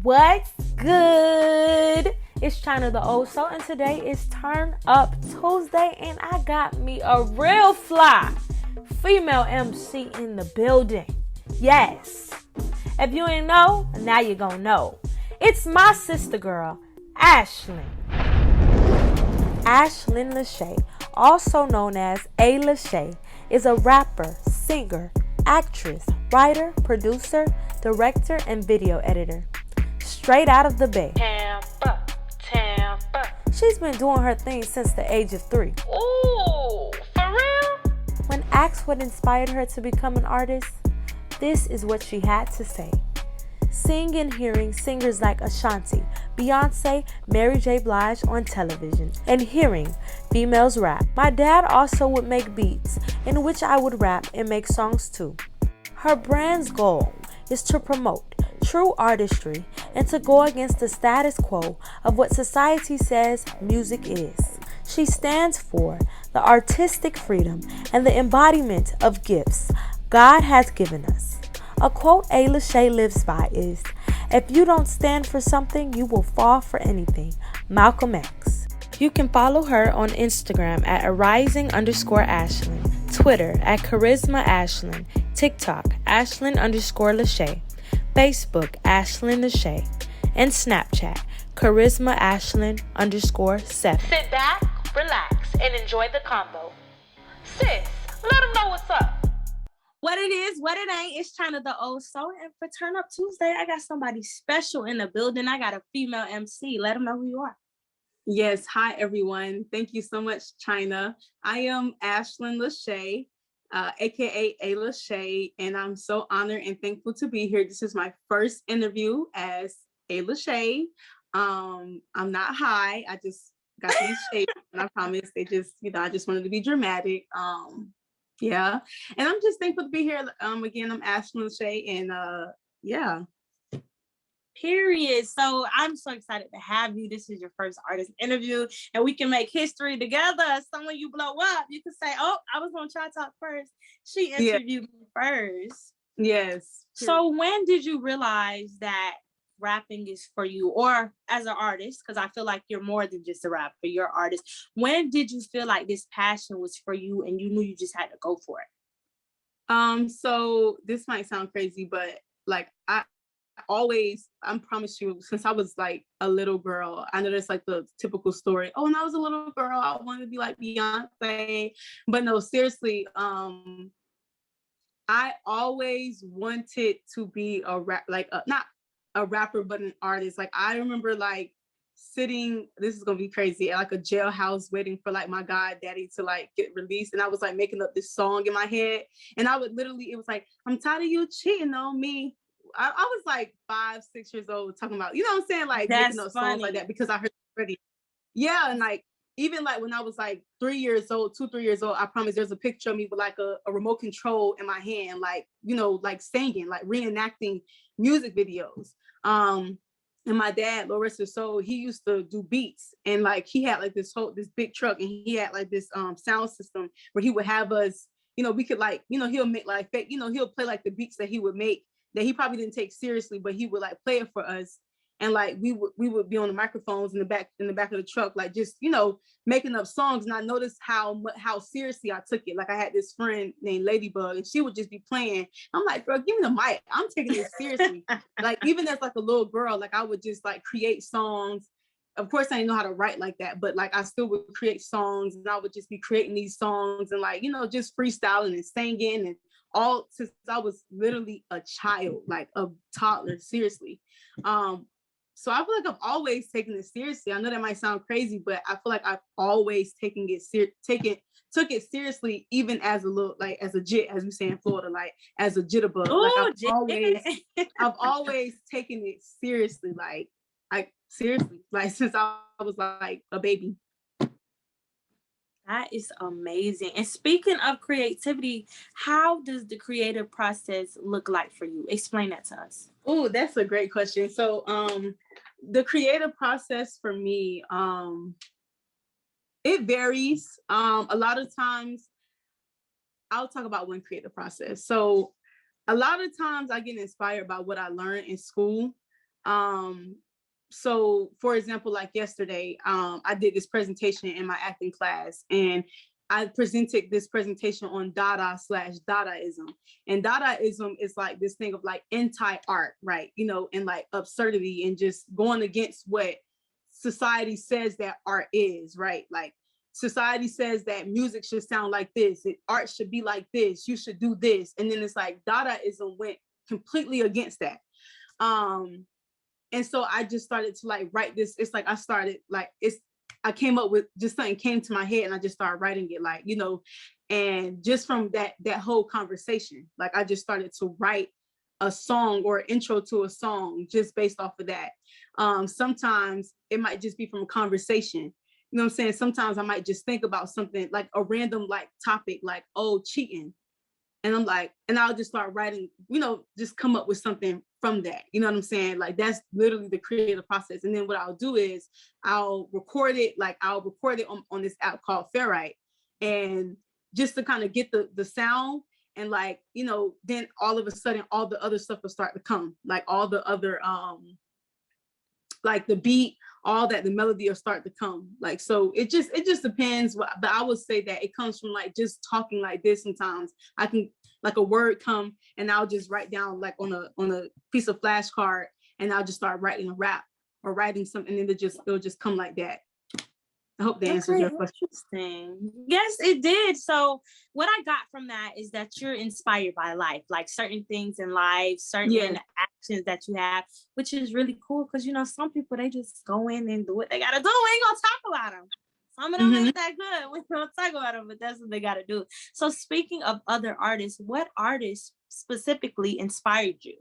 What's good? It's China the Old Soul, and today is Turn Up Tuesday, and I got me a real fly female MC in the building. Yes. If you ain't know, now you gonna know. It's my sister girl, Ashlyn. Ashlyn Lashae, also known as A Lashae, is a rapper, singer, actress, writer, producer, director, and video editor. Straight out of the Bay. Tampa. She's been doing her thing since the age of 3. Ooh, for real? When asked what inspired her to become an artist, this is what she had to say. Seeing and hearing singers like Ashanti, Beyonce, Mary J. Blige on television, and hearing females rap. My dad also would make beats, in which I would rap and make songs too. Her brand's goal is to promote true artistry and to go against the status quo of what society says music is. She stands for the artistic freedom and the embodiment of gifts God has given us. A quote A Lashae lives by is, "If you don't stand for something, you will fall for anything." Malcolm X. You can follow her on Instagram at arising_Ashlyn, Twitter at Charisma Ashlyn, TikTok Ashlyn_Lashae, Facebook Ashlyn Lashae, and Snapchat Charisma Ashlyn_7. Sit back, relax, and enjoy the combo. Sis, let them know what's up. What it is, what it ain't, it's China the Old Soul. And for Turn Up Tuesday, I got somebody special in the building. I got a female MC. Let them know who you are. Yes, hi everyone. Thank you so much, China. I am Ashlyn Lashae, aka A Lashae, and I'm so honored and thankful to be here. This is my first interview as A Lashae. I'm not high. I just got these shapes, and I promise they just, I just wanted to be dramatic. Yeah, and I'm just thankful to be here. Again, I'm Ashlyn Lashae, and yeah. Period. So I'm so excited to have you. This is your first artist interview, and we can make history together. So when you blow up, you can say, "Oh, I was gonna try to talk first. She interviewed me first." Yes. So when did you realize that rapping is for you, or as an artist? Because I feel like you're more than just a rapper. You're an artist. When did you feel like this passion was for you, and you knew you just had to go for it? So this might sound crazy, but like I promise you, since I was like a little girl, I know that's like the typical story. Oh, when I was a little girl, I wanted to be like Beyonce. But no, seriously, I always wanted to be not a rapper, but an artist. Like I remember like sitting, this is gonna be crazy, at like a jailhouse waiting for like my goddaddy to like get released, and I was like making up this song in my head, and I would literally, it was like, "I'm tired of you cheating on me." I was like 5-6 years old talking about, you know what I'm saying, like That's making up funny. songs like that because I heard it already. Yeah, and like even like when I was like 3 years old, 2-3 years old, I promise there's a picture of me with like a remote control in my hand, like, like singing, like reenacting music videos. And my dad, Lord rest his soul, he used to do beats, and like he had like this big truck, and he had like this sound system where he would have us, we could like, he'll make like fake, he'll play like the beats that he would make that he probably didn't take seriously, but he would like play it for us. And like we would be on the microphones in the back of the truck, like just making up songs. And I noticed how seriously I took it. Like I had this friend named Ladybug, and she would just be playing. I'm like, "Girl, give me the mic. I'm taking it seriously." Like even as like a little girl, like I would just like create songs. Of course, I didn't know how to write like that, but like I still would create songs, and I would just be creating these songs and like just freestyling and singing, and all since I was literally a child, like a toddler, seriously. So I feel like I've always taken it seriously. I know that might sound crazy, but I feel like I've always took it seriously, even as a little, like as a jit, as we say in Florida, like as a jitterbug. Ooh, like I've always taken it seriously, seriously, like since I was like a baby. That is amazing. And speaking of creativity, how does the creative process look like for you? Explain that to us. Oh, that's a great question. So, the creative process for me, it varies. A lot of times, I'll talk about one creative process. So, a lot of times I get inspired by what I learned in school. So for example, like yesterday, I did this presentation in my acting class, and I presented this presentation on Dadaism. And Dadaism is like this thing of like anti-art, right? You know, and like absurdity and just going against what society says that art is, right? Like society says that music should sound like this, art should be like this, you should do this. And then it's like Dadaism went completely against that. And so I just started to like write this. It's like I came up with just something came to my head and I just started writing it, like, you know, and just from that whole conversation, like I just started to write a song or intro to a song just based off of that. Sometimes it might just be from a conversation. You know what I'm saying? Sometimes I might just think about something like a random like topic, like, oh, cheating. And I'm like, and I'll just start writing, you know, just come up with something from that. You know what I'm saying? Like that's literally the creative process. And then what I'll do is I'll record it on this app called Ferrite. And just to kind of get the sound, and like, you know, then all of a sudden all the other stuff will start to come. Like all the other like the beat, all that, the melody will start to come. Like, so it just depends. But I would say that it comes from like just talking like this. Sometimes I can like a word come and I'll just write down like on a piece of flashcard, and I'll just start writing a rap or writing something, and it'll just come like that. I hope that answers your question. Interesting. Yes, it did. So what I got from that is that you're inspired by life, like certain things in life, certain actions that you have, which is really cool because, you know, some people, they just go in and do what they got to do. We ain't going to talk about them. Some of them ain't that good. We don't talk about them, but that's what they got to do. So speaking of other artists, what artists specifically inspired you?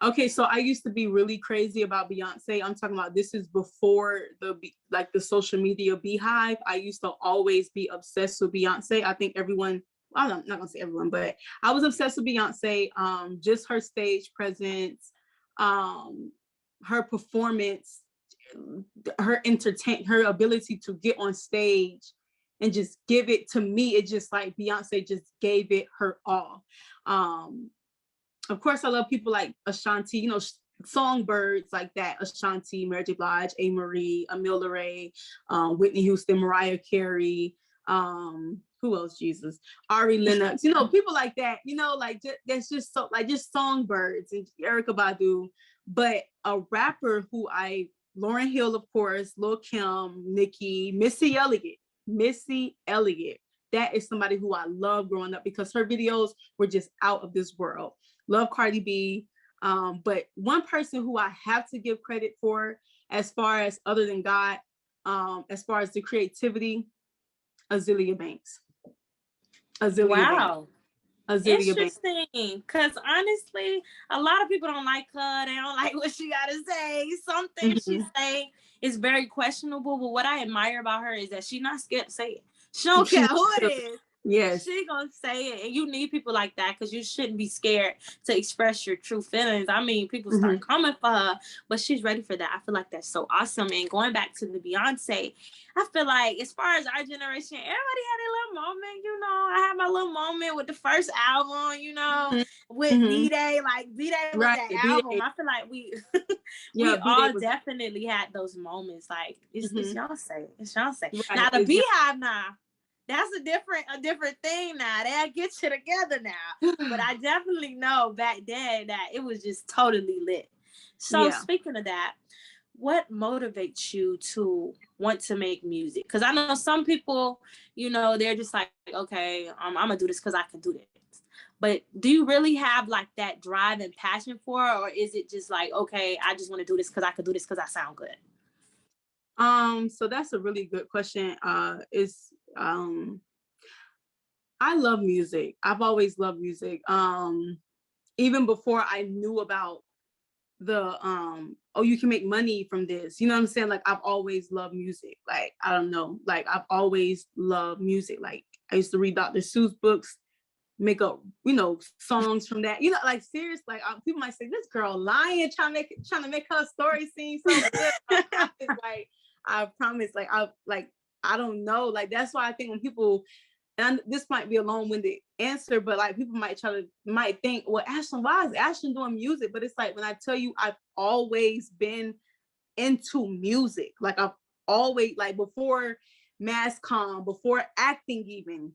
Okay, so I used to be really crazy about Beyonce. I'm talking about this is before the social media beehive. I used to always be obsessed with Beyonce. I think everyone, well, I'm not gonna say everyone, but I was obsessed with Beyonce. Just her stage presence, her performance, her ability to get on stage and just give it to me. It just like Beyonce just gave it her all. Of course, I love people like Ashanti, you know, songbirds like that. Ashanti, Mary J. Blige, A. Marie, Amil Ray, Whitney Houston, Mariah Carey, who else, Jesus? Ari Lennox, you know, people like that, you know, like that's just so, like just songbirds, and Erykah Badu. But a rapper who Lauryn Hill, of course, Lil Kim, Nicki, Missy Elliott. That is somebody who I love growing up because her videos were just out of this world. Love Cardi B. But one person who I have to give credit for, as far as other than God, as far as the creativity, Azealia Banks. Wow. Azealia Interesting, because honestly, a lot of people don't like her. They don't like what she got to say. Some things she say is very questionable, but what I admire about her is that she's not scared to say it. She don't care who it is. Yes. She gonna say it. And you need people like that because you shouldn't be scared to express your true feelings. I mean, people start coming for her, but she's ready for that. I feel like that's so awesome. And going back to the Beyonce, I feel like as far as our generation, everybody had a little moment, you know. I had my little moment with the first album, you know, with B-Day. Like B-Day was that album. I feel like we all definitely had those moments. Like it's Beyonce. It's Beyonce. Right. Now the Beehive that's a different thing now. They'll get you together now. But I definitely know back then that it was just totally lit. So speaking of that, what motivates you to want to make music? Because I know some people, you know, they're just like, okay, I'm going to do this because I can do this. But do you really have like that drive and passion for it? Or is it just like, okay, I just want to do this because I can do this because I sound good? So that's a really good question. I love music. I've always loved music. Even before I knew about the you can make money from this. You know what I'm saying? Like I've always loved music. Like I don't know. Like I've always loved music. Like I used to read Dr. Seuss books, make up, you know, songs from that. You know, like serious. Like people might say this girl lying, trying to make her story seem so good. I promise. Like I don't know. Like that's why I think when people and this might be a long-winded answer, but like people might think, well, Ashlyn, why is Ashlyn doing music? But it's like, when I tell you, I've always been into music. Like I've always, like before mass comm, before acting even,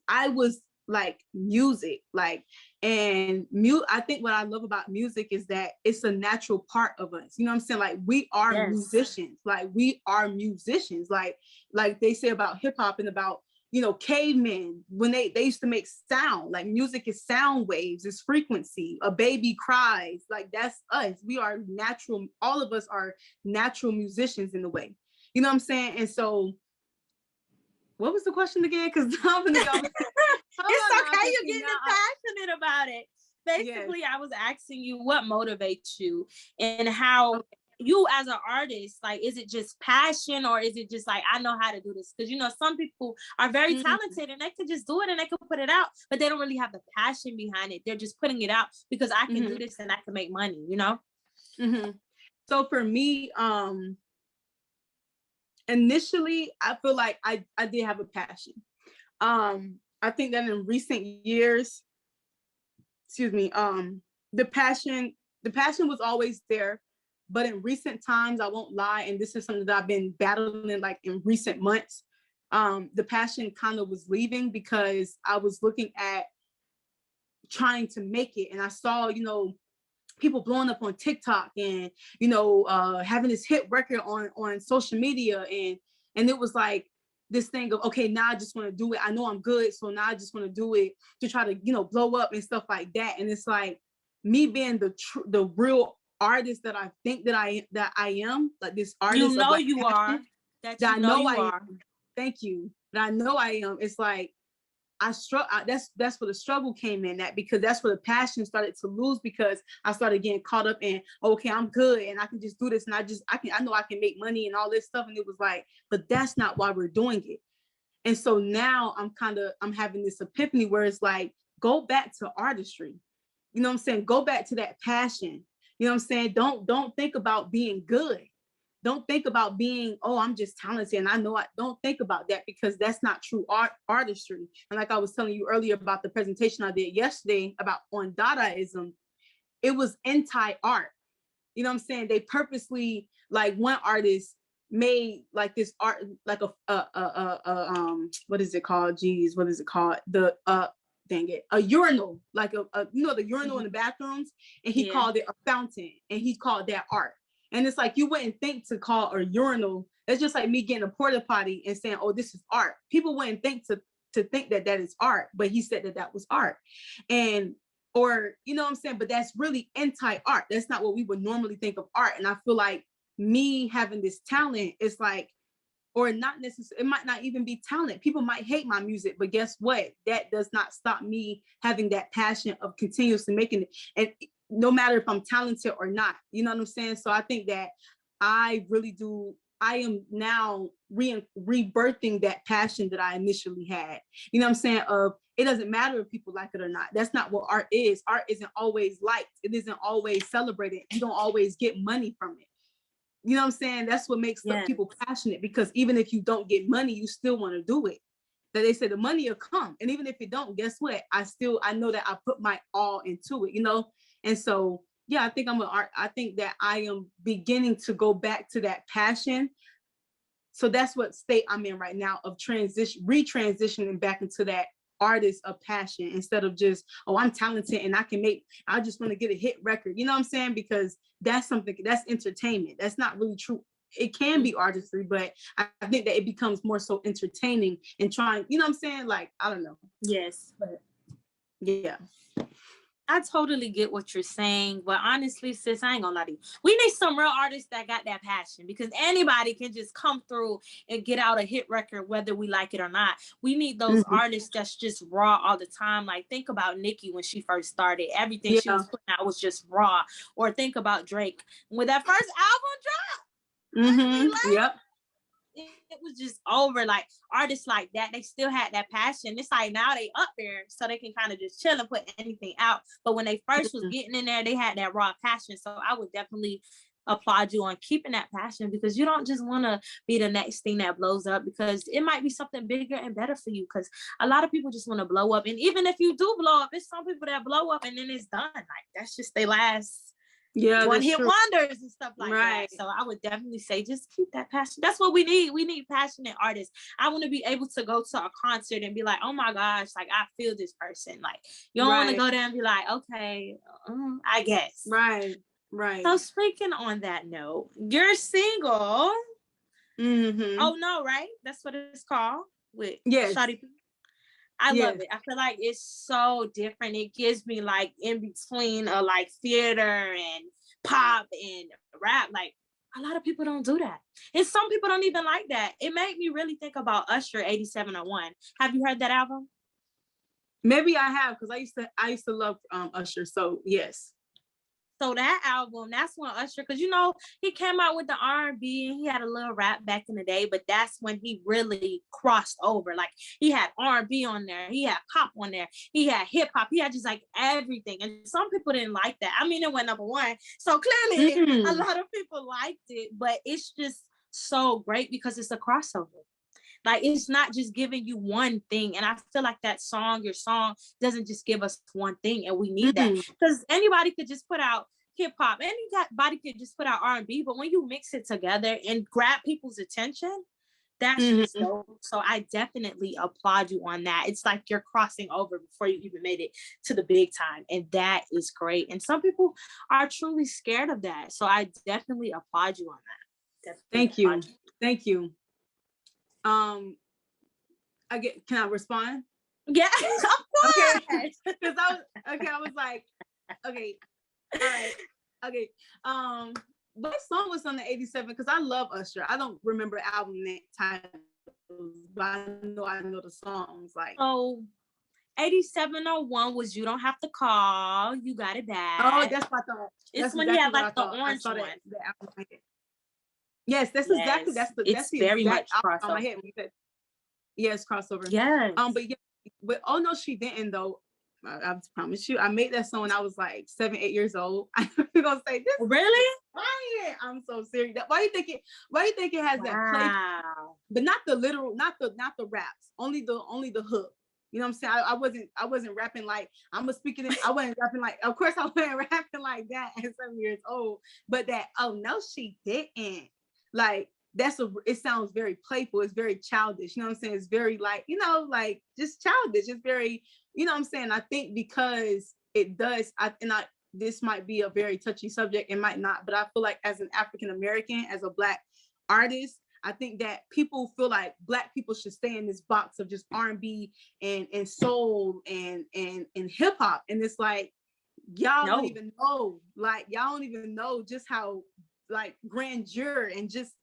I was like music, like, and I think what I love about music is that it's a natural part of us. You know what I'm saying? Like we are musicians, like they say about hip hop and about, you know, cavemen, when they used to make sound. Like music is sound waves, it's frequency. A baby cries, like that's us. We are natural. All of us are natural musicians in a way. You know what I'm saying? And so, what was the question again? Because I'm gonna go. It's okay. You're getting passionate about it. Basically, yes. I was asking you what motivates you and how you as an artist, like, is it just passion or is it just like, I know how to do this? Because, you know, some people are very talented and they could just do it and they could put it out, but they don't really have the passion behind it. They're just putting it out because I can do this and I can make money, you know? So for me, initially, I feel like I did have a passion. I think that in recent years, the passion was always there, but in recent times, I won't lie, and this is something that I've been battling like in recent months, the passion kind of was leaving because I was looking at trying to make it, and I saw, you know, people blowing up on TikTok and, you know, having this hit record on social media, and it was like this thing of, okay, now I just want to do it. I know I'm good, so now I just want to do it to try to, you know, blow up and stuff like that. And it's like me being the real artist that I think that I am, like this artist. You know you are. That you know you are. Thank you. That I know I am. It's like that's where the struggle came in, that because that's where the passion started to lose, because I started getting caught up in, okay, I'm good and I can just do this and I know I can make money and all this stuff. And it was like, but that's not why we're doing it. And so now I'm having this epiphany where it's like, go back to artistry. You know what I'm saying? Go back to that passion. You know what I'm saying? Don't think about being good. Don't think about being, oh, I'm just talented and I know don't think about that, because that's not true artistry. And like I was telling you earlier about the presentation I did yesterday on Dadaism, it was anti-art. You know what I'm saying? They purposely, like one artist made like this art, like what is it called? What is it called? A urinal, like you know, the urinal in the bathrooms, and he called it a fountain, and he called that art. And it's like, you wouldn't think to call a urinal. It's just like me getting a porta potty and saying, oh, this is art. People wouldn't think to think that is art, but he said that was art. And, or, you know what I'm saying? But that's really anti-art. That's not what we would normally think of art. And I feel like me having this talent is like, or not necessarily, it might not even be talent. People might hate my music, but guess what? That does not stop me having that passion of continuously making it. And no matter if I'm talented or not, you know what I'm saying? So I think that I am now rebirthing that passion that I initially had. You know what I'm saying? It doesn't matter if people like it or not. That's not what art is. Art isn't always liked. It isn't always celebrated. You don't always get money from it. You know what I'm saying? That's what makes people passionate, because even if you don't get money, you still want to do it. That they say the money will come. And even if it don't, guess what? I know that I put my all into it, you know? And so, yeah, I think I think that I am beginning to go back to that passion. So that's what state I'm in right now, of retransitioning back into that artist of passion, instead of just, oh, I'm talented and I just want to get a hit record. You know what I'm saying? Because that's entertainment. That's not really true. It can be artistry, but I think that it becomes more so entertaining and trying, you know what I'm saying? Like, I don't know. Yes. But yeah. I totally get what you're saying, but honestly, sis, I ain't gonna lie to you. We need some real artists that got that passion, because anybody can just come through and get out a hit record, whether we like it or not. We need those artists that's just raw all the time. Like, think about Nicki when she first started. Everything she was putting out was just raw. Or think about Drake when that first album dropped. Yep. It was just over. Like, artists like that, they still had that passion. It's like now they up there, so they can kind of just chill and put anything out. But when they first was getting in there, they had that raw passion. So I would definitely applaud you on keeping that passion, because you don't just want to be the next thing that blows up, because it might be something bigger and better for you. Because a lot of people just want to blow up, and even if you do blow up, it's some people that blow up and then it's done. Like that's just their last one hit wonders and stuff like that. So I would definitely say just keep that passion. That's what we need. We need passionate artists. I want to be able to go to a concert and be like, oh my gosh, like I feel this person. Like you don't want to go there and be like, okay, I guess. Right. So speaking on that note, your single, Oh No, right? That's what it's called with Shawty P. I love it. I feel like it's so different. It gives me like in between of like theater and pop and rap. Like a lot of people don't do that. And some people don't even like that. It made me really think about Usher 8701. Have you heard that album? Maybe I have, because I used to love Usher. So yes. So that album, that's when Usher, because you know, he came out with the R&B and he had a little rap back in the day, but that's when he really crossed over. Like he had R&B on there, he had pop on there, he had hip hop, he had just like everything. And some people didn't like that. I mean, it went #1. So clearly a lot of people liked it, but it's just so great because it's a crossover. Like it's not just giving you one thing. And I feel like that song, your song doesn't just give us one thing. And we need that, because anybody could just put out hip hop. Anybody could just put out R&B, but when you mix it together and grab people's attention, that's just dope. So I definitely applaud you on that. It's like you're crossing over before you even made it to the big time. And that is great. And some people are truly scared of that. So I definitely applaud you on that. Thank you. Thank you. Can I respond? Yeah, of course. Okay. Because I was like, okay, all right, okay. What song was on the 87? Because I love Usher. I don't remember album titles, but I know the songs. Like, oh, 8701 was You Don't Have to Call, You Got It Back. Oh, that's what I thought. It's when he had like the orange one. Yes, that's exactly that's the very much crossover. crossover. On my head when you said, yes, crossover. Yes. But Oh No, She Didn't though. I promise you, I made that song when I was like 7, 8 years old. I'm gonna say this. Really? I'm so serious. Why you think it has that play? But not the literal, not the raps. Only the hook. You know what I'm saying? I wasn't rapping like I wasn't rapping like. Of course, I wasn't rapping like that at 7 years old. But that Oh No, She Didn't. Like it sounds very playful. It's very childish. You know what I'm saying? It's very like, like just childish. It's very, you know what I'm saying? I think because it does, this might be a very touchy subject. It might not, but I feel like as an African American, as a Black artist, I think that people feel like Black people should stay in this box of just R&B and soul and hip hop. And it's like, y'all don't even know, just how like grandeur and just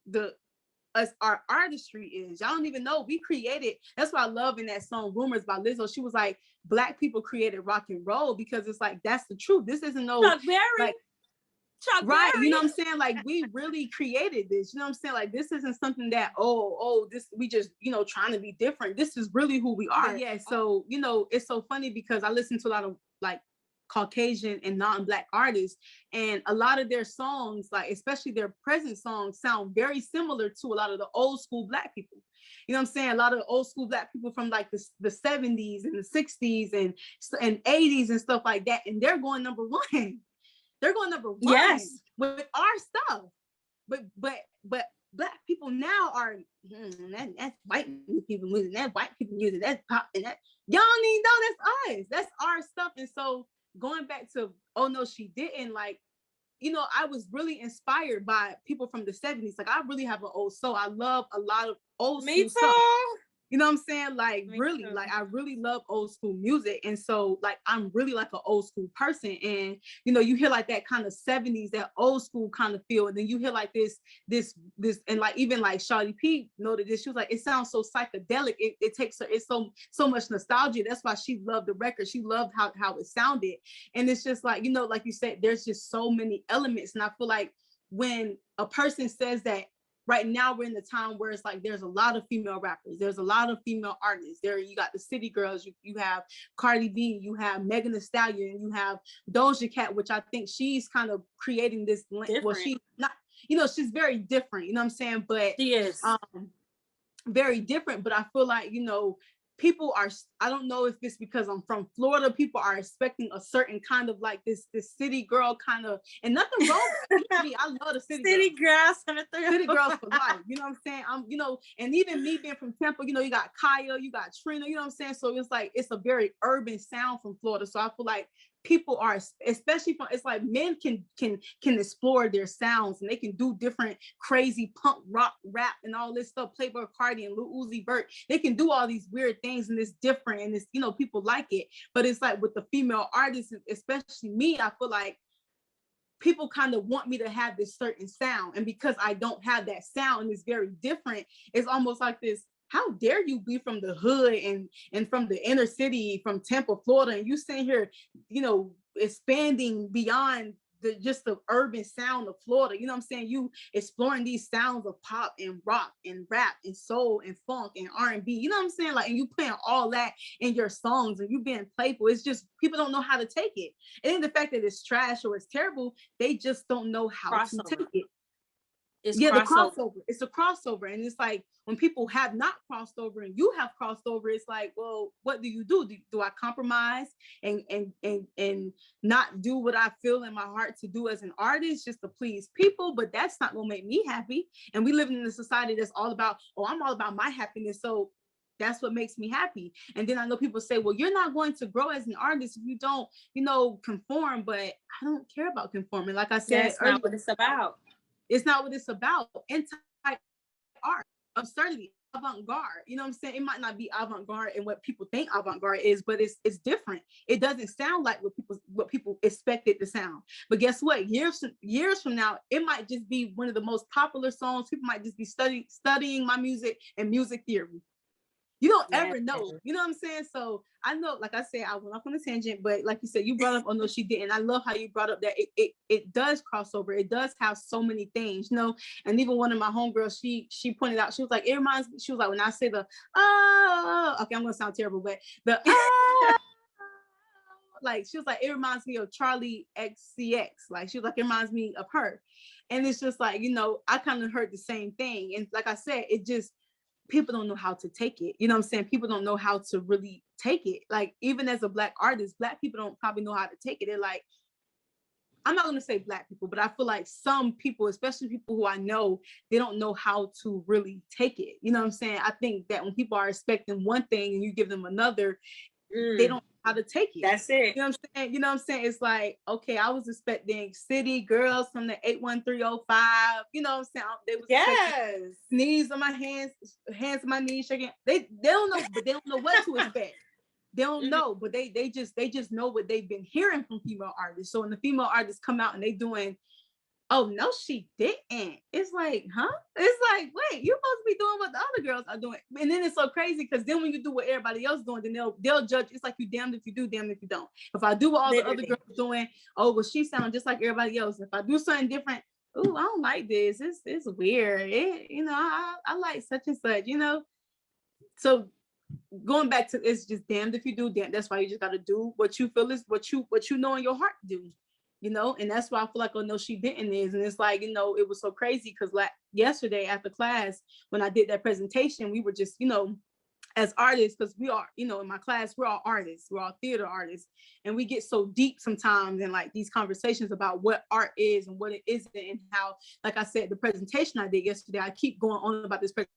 our artistry is. Y'all don't even know we created. That's what I love in that song Rumors by Lizzo. She was like, Black people created rock and roll, because it's like that's the truth. This isn't no Chuck Berry. Like, right, you know what I'm saying? Like we really created this. You know what I'm saying? Like this isn't something that this we just trying to be different. This is really who we are. Yeah. So it's so funny because I listen to a lot of like Caucasian and non-Black artists, and a lot of their songs, like especially their present songs, sound very similar to a lot of the old school Black people. You know what I'm saying? A lot of old school Black people from like the 70s and the 60s and 80s and stuff like that, and they're going number one. They're going number one with our stuff. But Black people now are that's white people music, that's white people music, that's pop, and that y'all don't even know that's us. That's our stuff. And so going back to Oh No, She Didn't, like, I was really inspired by people from the 70s. Like I really have an old soul. I love a lot of old school stuff. You know what I'm saying? Like really, like I really love old school music. And so like I'm really like an old school person. And you hear like that kind of 70s, that old school kind of feel. And then you hear like this, and like even like Shawty P noted this. She was like, it sounds so psychedelic. It takes her, it's so much nostalgia. That's why she loved the record. She loved how it sounded. And it's just like, like you said, there's just so many elements. And I feel like when a person says that, right now we're in the time where it's like there's a lot of female rappers, there's a lot of female artists. There you got the City Girls, you have Cardi B, you have Megan Thee Stallion, you have Doja Cat, which I think she's kind of creating this. Well, she's not she's very different, you know what I'm saying? But She is. very different. But I feel like, people are, I don't know if it's because I'm from Florida, people are expecting a certain kind of like this city girl kind of, and nothing wrong with me. I love the city girls. City girls for life, you know what I'm saying? And even me being from Tampa, you got Kaya, you got Trina, you know what I'm saying? So it's like, it's a very urban sound from Florida. So I feel like people are, especially from, it's like men can explore their sounds, and they can do different crazy punk rock rap and all this stuff. Playboy Cardi and Lil Uzi Vert, they can do all these weird things, and it's different, and it's, people like it. But it's like with the female artists, especially me, I feel like people kind of want me to have this certain sound, and because I don't have that sound and it's very different, it's almost like this, how dare you be from the hood and from the inner city, from Tampa, Florida, and you sitting here, expanding beyond just the urban sound of Florida, you know what I'm saying? You exploring these sounds of pop and rock and rap and soul and funk and R&B, you know what I'm saying? Like, and you playing all that in your songs, and you being playful. It's just, people don't know how to take it. It ain't the fact that it's trash or it's terrible, they just don't know how to take it. It's the crossover. It's a crossover. And it's like, when people have not crossed over and you have crossed over, it's like, well, what do you do? Do I compromise and not do what I feel in my heart to do as an artist just to please people? But that's not gonna make me happy. And we live in a society that's all about, I'm all about my happiness, so that's what makes me happy. And then I know people say, well, you're not going to grow as an artist if you don't, conform. But I don't care about conforming. Like I said, that's not what it's about. It's not what it's about. Anti-art, absurdity, avant-garde. You know what I'm saying? It might not be avant-garde and what people think avant-garde is, but it's different. It doesn't sound like what people expect it to sound. But guess what? Years from now, it might just be one of the most popular songs. People might just be studying my music and music theory. You don't ever know. You know what I'm saying? So I know, like I said, I went off on a tangent, but like you said, you brought up, oh no, she didn't. I love how you brought up that it does cross over. It does have so many things, and even one of my homegirls, she pointed out, she was like, it reminds me, she was like, when I say the, okay, I'm going to sound terrible, but the, like, she was like, it reminds me of Charlie XCX. Like, she was like, it reminds me of her. And it's just like, I kind of heard the same thing. And like I said, it just, people don't know how to take it. You know what I'm saying? People don't know how to really take it. Like, even as a Black artist, Black people don't probably know how to take it. They're like, I'm not going to say Black people, but I feel like some people, especially people who I know, they don't know how to really take it. You know what I'm saying? I think that when people are expecting one thing and you give them another, they don't know how to take it. That's it. You know what I'm saying? You know what I'm saying? It's like, okay, I was expecting city girls from the 81305. You know what I'm saying? They was expecting knees on my hands on my knees shaking. They don't know, but they don't know what to expect. They don't know, but they just know what they've been hearing from female artists. So when the female artists come out and they doing, oh no, she didn't. It's like, huh? It's like, wait, you're supposed to be doing what the other girls are doing. And then it's so crazy because then when you do what everybody else doing, then they'll judge. It's like, you damned if you do, damned if you don't. If I do what all the other girls doing, oh well, she sounds just like everybody else. If I do something different, oh, I don't like this. It's weird. I like such and such. So going back to, it's just damned if you do, damn. That's why you just got to do what you feel is what you know in your heart to do. And that's why I feel like, oh no, she didn't is. And it's like, it was so crazy because like yesterday after class, when I did that presentation, we were just, as artists, because we are, in my class, we're all artists, we're all theater artists. And we get so deep sometimes in like these conversations about what art is and what it isn't, and how, like I said, the presentation I did yesterday, I keep going on about this presentation.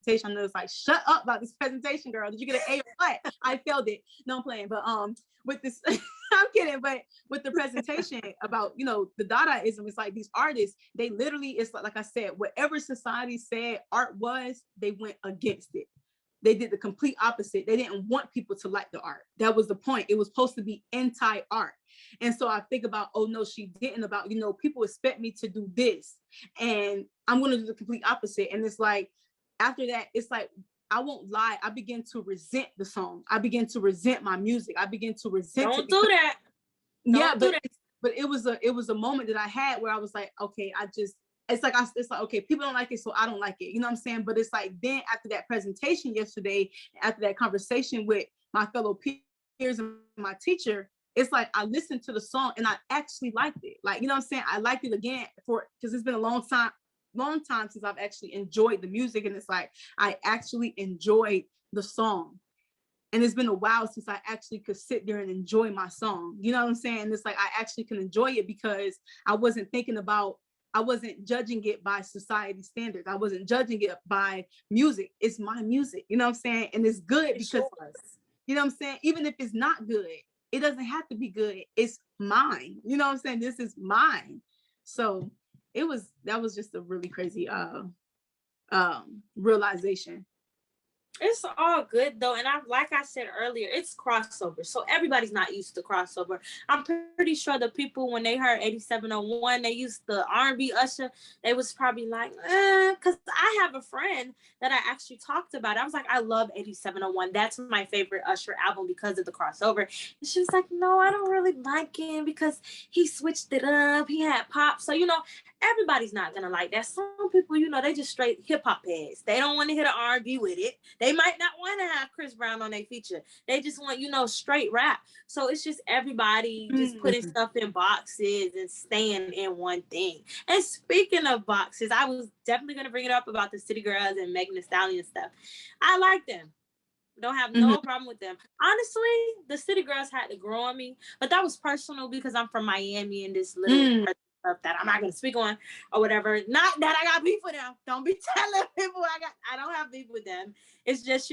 I know it's like, shut up about this presentation, girl. Did you get an A or what? I failed it. No, I'm playing. But with this, I'm kidding. But with the presentation about, the Dadaism, it's like these artists, they literally, it's like I said, whatever society said art was, they went against it. They did the complete opposite. They didn't want people to like the art. That was the point. It was supposed to be anti-art. And so I think about, oh no, she didn't, about, people expect me to do this and I'm going to do the complete opposite. And it's like, after that, it's like, I won't lie, I begin to resent the song. I begin to resent my music. I begin to resent it. Don't do that. But it was a moment that I had where I was like, okay, it's like, okay, people don't like it, so I don't like it. You know what I'm saying? But it's like, then after that presentation yesterday, after that conversation with my fellow peers and my teacher, it's like I listened to the song and I actually liked it. Like, you know what I'm saying? I liked it again because it's been a long time since I've actually enjoyed the music. And it's like I actually enjoyed the song. And it's been a while since I actually could sit there and enjoy my song. You know what I'm saying? It's like I actually can enjoy it because I wasn't judging it by society standards. I wasn't judging it by music. It's my music. You know what I'm saying? And it's good because, you know what I'm saying? Even if it's not good, it doesn't have to be good. It's mine. You know what I'm saying? This is mine. So that was just a really crazy realization. It's all good though, and like I said earlier, it's crossover, so everybody's not used to crossover. I'm pretty sure the people, when they heard 8701, they used the R&B Usher, they was probably like, because I have a friend that I actually talked about. I was like, I love 8701. That's my favorite Usher album because of the crossover. And she was like, no, I don't really like him because he switched it up. He had pop, so everybody's not gonna like that. Some people, they just straight hip hop heads. They don't want to hear the R&B with it. They might not want to have Chris Brown on their feature. They just want, straight rap. So it's just everybody just putting stuff in boxes and staying in one thing. And speaking of boxes, I was definitely going to bring it up about the City Girls and Megan Thee Stallion stuff. I like them. Don't have no problem with them. Honestly, the City Girls had to grow on me, but that was personal because I'm from Miami and this little stuff that I'm not gonna speak on or whatever. Not that I got beef with them. Don't be telling people I don't have beef with them. It's just,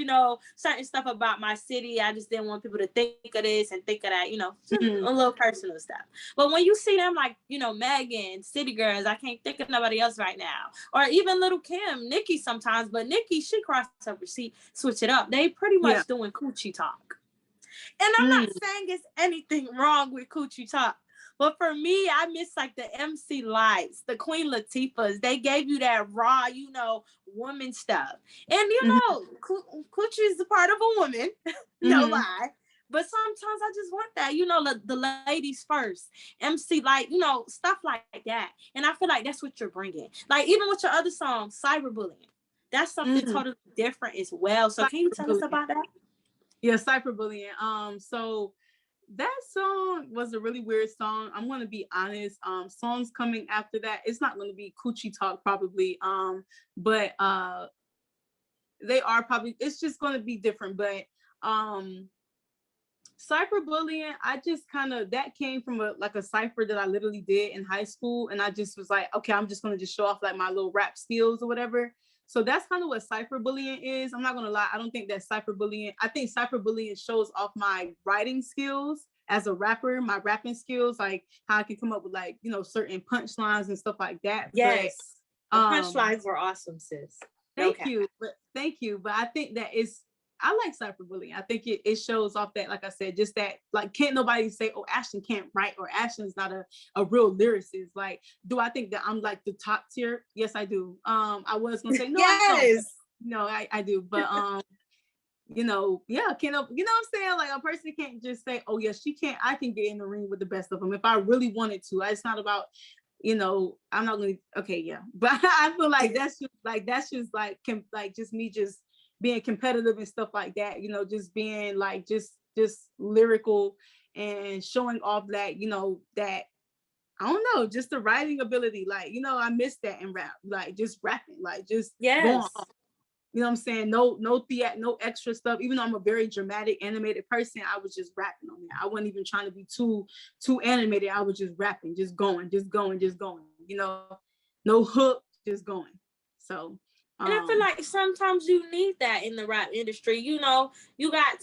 certain stuff about my city. I just didn't want people to think of this and think of that, a little personal stuff. But when you see them like, Megan, City Girls, I can't think of nobody else right now. Or even Little Kim, Nicki sometimes, but Nicki, she crossed over, she switch it up. They pretty much doing coochie talk. And I'm not saying it's anything wrong with coochie talk. But for me, I miss like the MC Lights, the Queen Latifahs. They gave you that raw, woman stuff. And coochie is a part of a woman, no lie. But sometimes I just want that, the ladies first, MC Light, stuff like that. And I feel like that's what you're bringing. Like even with your other song, Cyberbullying, that's something totally different as well. So can you tell us about that? Yeah, Cyberbullying. So that song was a really weird song. I'm going to be honest. Songs coming after that, it's not going to be coochie talk probably. But they are probably, it's just going to be different. But cyberbullying, I just that came from a cipher that I literally did in high school. And I just was like, okay, I'm just going to just show off like my little rap skills or whatever. So that's kind of what cyberbullying is. I'm not going to lie. I don't think that cyberbullying, I think cyberbullying shows off my writing skills as a rapper, my rapping skills, like how I can come up with like, certain punchlines and stuff like that. Yes. But, punchlines were awesome, sis. Thank you. But I think that I like cyberbullying. I think it shows off that, like I said, just that, like, can't nobody say, oh, Ashlyn can't write or Ashlyn's not a real lyricist. Like, do I think that I'm like the top tier? Yes, I do. I was gonna say no. Yes. No, I do. But yeah, can you know what I'm saying? Like a person can't just say, oh yeah, she can't. I can get in the ring with the best of them if I really wanted to. It's not about, I'm not gonna. Okay, yeah, but I feel like that's just me just being competitive and stuff like that, just being like just lyrical and showing off that, that I don't know, just the writing ability, like, I miss that in rap, like just rapping, like just going off. You know what I'm saying? No extra stuff. Even though I'm a very dramatic, animated person, I was just rapping on that. I wasn't even trying to be too animated. I was just rapping, just going. No hook, just going. So and I feel like sometimes you need that in the rap industry. You got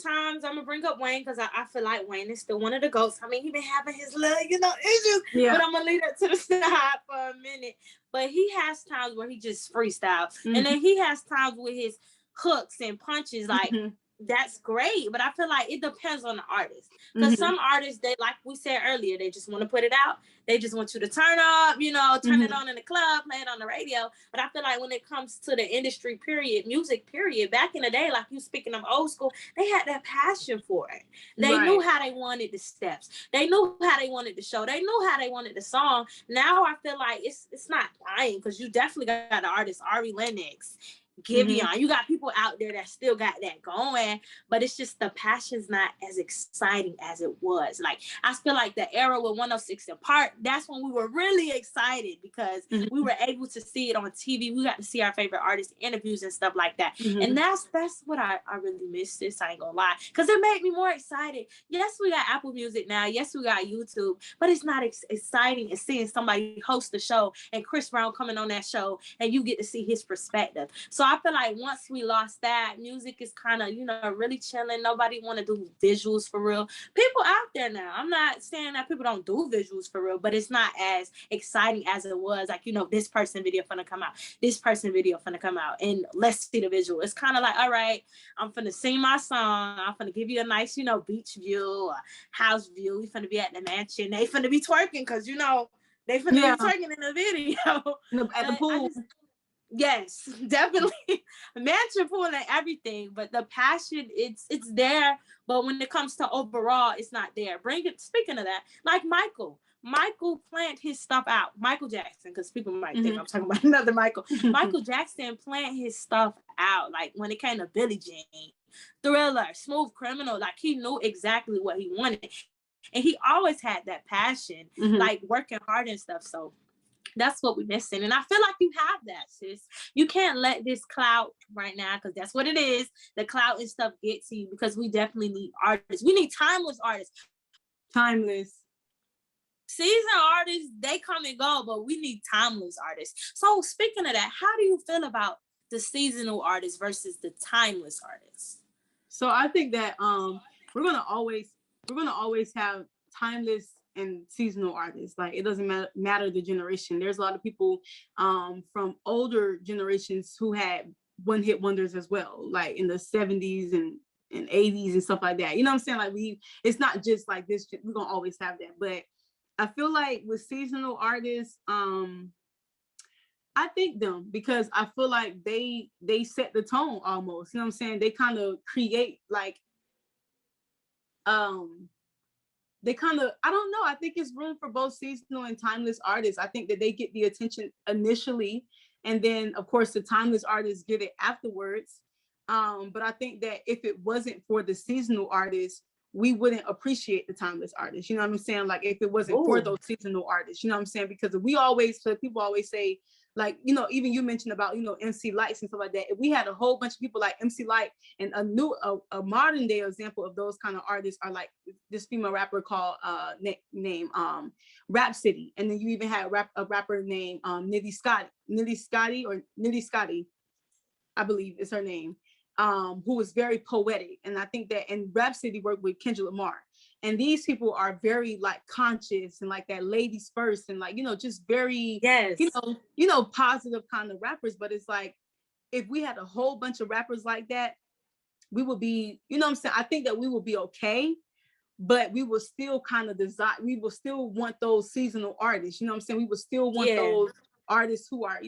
times, I'm going to bring up Wayne because I feel like Wayne is still one of the GOATs. I mean, he been having his little, issues, but I'm going to leave that to the side for a minute. But he has times where he just freestyles. And then he has times with his hooks and punches, like, that's great. But I feel like it depends on the artist. Because some artists, they, like we said earlier, they just want to put it out. They just want you to turn up, turn it on in the club, play it on the radio. But I feel like when it comes to the industry period, music period, back in the day, like you speaking of old school, they had that passion for it. They knew how they wanted the steps. They knew how they wanted the show. They knew how they wanted the song. Now I feel like it's not dying because you definitely got the artist Ari Lennox Giveon. You got people out there that still got that going, but it's just the passion's not as exciting as it was. Like, I feel like the era with 106 in Park, that's when we were really excited because we were able to see it on TV. We got to see our favorite artists interviews and stuff like that. And that's what I really miss this. I ain't gonna lie, because it made me more excited. Yes, we got Apple Music now. Yes, we got YouTube, but it's not exciting as seeing somebody host the show and Chris Brown coming on that show and you get to see his perspective. So I feel like once we lost that, music is kind of, really chilling. Nobody want to do visuals for real. People out there now, I'm not saying that people don't do visuals for real, but it's not as exciting as it was. Like, this person video finna come out. This person video finna come out. And let's see the visual. It's kind of like, all right, I'm finna sing my song. I'm finna give you a nice, beach view, or house view. We finna be at the mansion. They finna be twerking because, they finna be twerking in the video. At the pool. Yes, definitely. Mansion pool and everything, but the passion, it's there. But when it comes to overall, it's not there. Speaking of that, like Michael planned his stuff out. Michael Jackson, because people might think I'm talking about another Michael. Michael Jackson planned his stuff out. Like when it came to Billie Jean, Thriller, Smooth Criminal, like he knew exactly what he wanted. And he always had that passion, like working hard and stuff. So that's what we're missing. And I feel like you have that, sis. You can't let this clout right now, because that's what it is. The clout and stuff get to you, because we definitely need artists. We need timeless artists. Timeless. Seasoned artists, they come and go, but we need timeless artists. So speaking of that, how do you feel about the seasonal artists versus the timeless artists? So I think that we're gonna always have timeless and seasonal artists. Like, it doesn't matter the generation. There's a lot of people from older generations who had one-hit wonders as well, like in the 70s and 80s and stuff like that. You know what I'm saying? Like, it's not just like this, we're gonna always have that. But I feel like with seasonal artists, I think them, because I feel like they set the tone almost. You know what I'm saying? They kind of create like they kind of, I don't know, I think it's room for both seasonal and timeless artists. I think that they get the attention initially, and then of course the timeless artists get it afterwards. But I think that if it wasn't for the seasonal artists, we wouldn't appreciate the timeless artists. You know what I'm saying? Like, if it wasn't for those seasonal artists, you know what I'm saying? Because people always say, like, even you mentioned about, MC Lights and stuff like that. If we had a whole bunch of people like MC Light, and a modern day example of those kind of artists are like this female rapper called named Rhapsody. And then you even had a rapper named Nitty Scotty, I believe is her name, who was very poetic. And I think that, and Rhapsody worked with Kendrick Lamar. And these people are very like conscious and like that ladies first, and like, just very, positive kind of rappers. But it's like, if we had a whole bunch of rappers like that, we would be, you know what I'm saying? I think that we will be okay, but we will still kind of we will still want those seasonal artists. You know what I'm saying? We will still want those artists who are,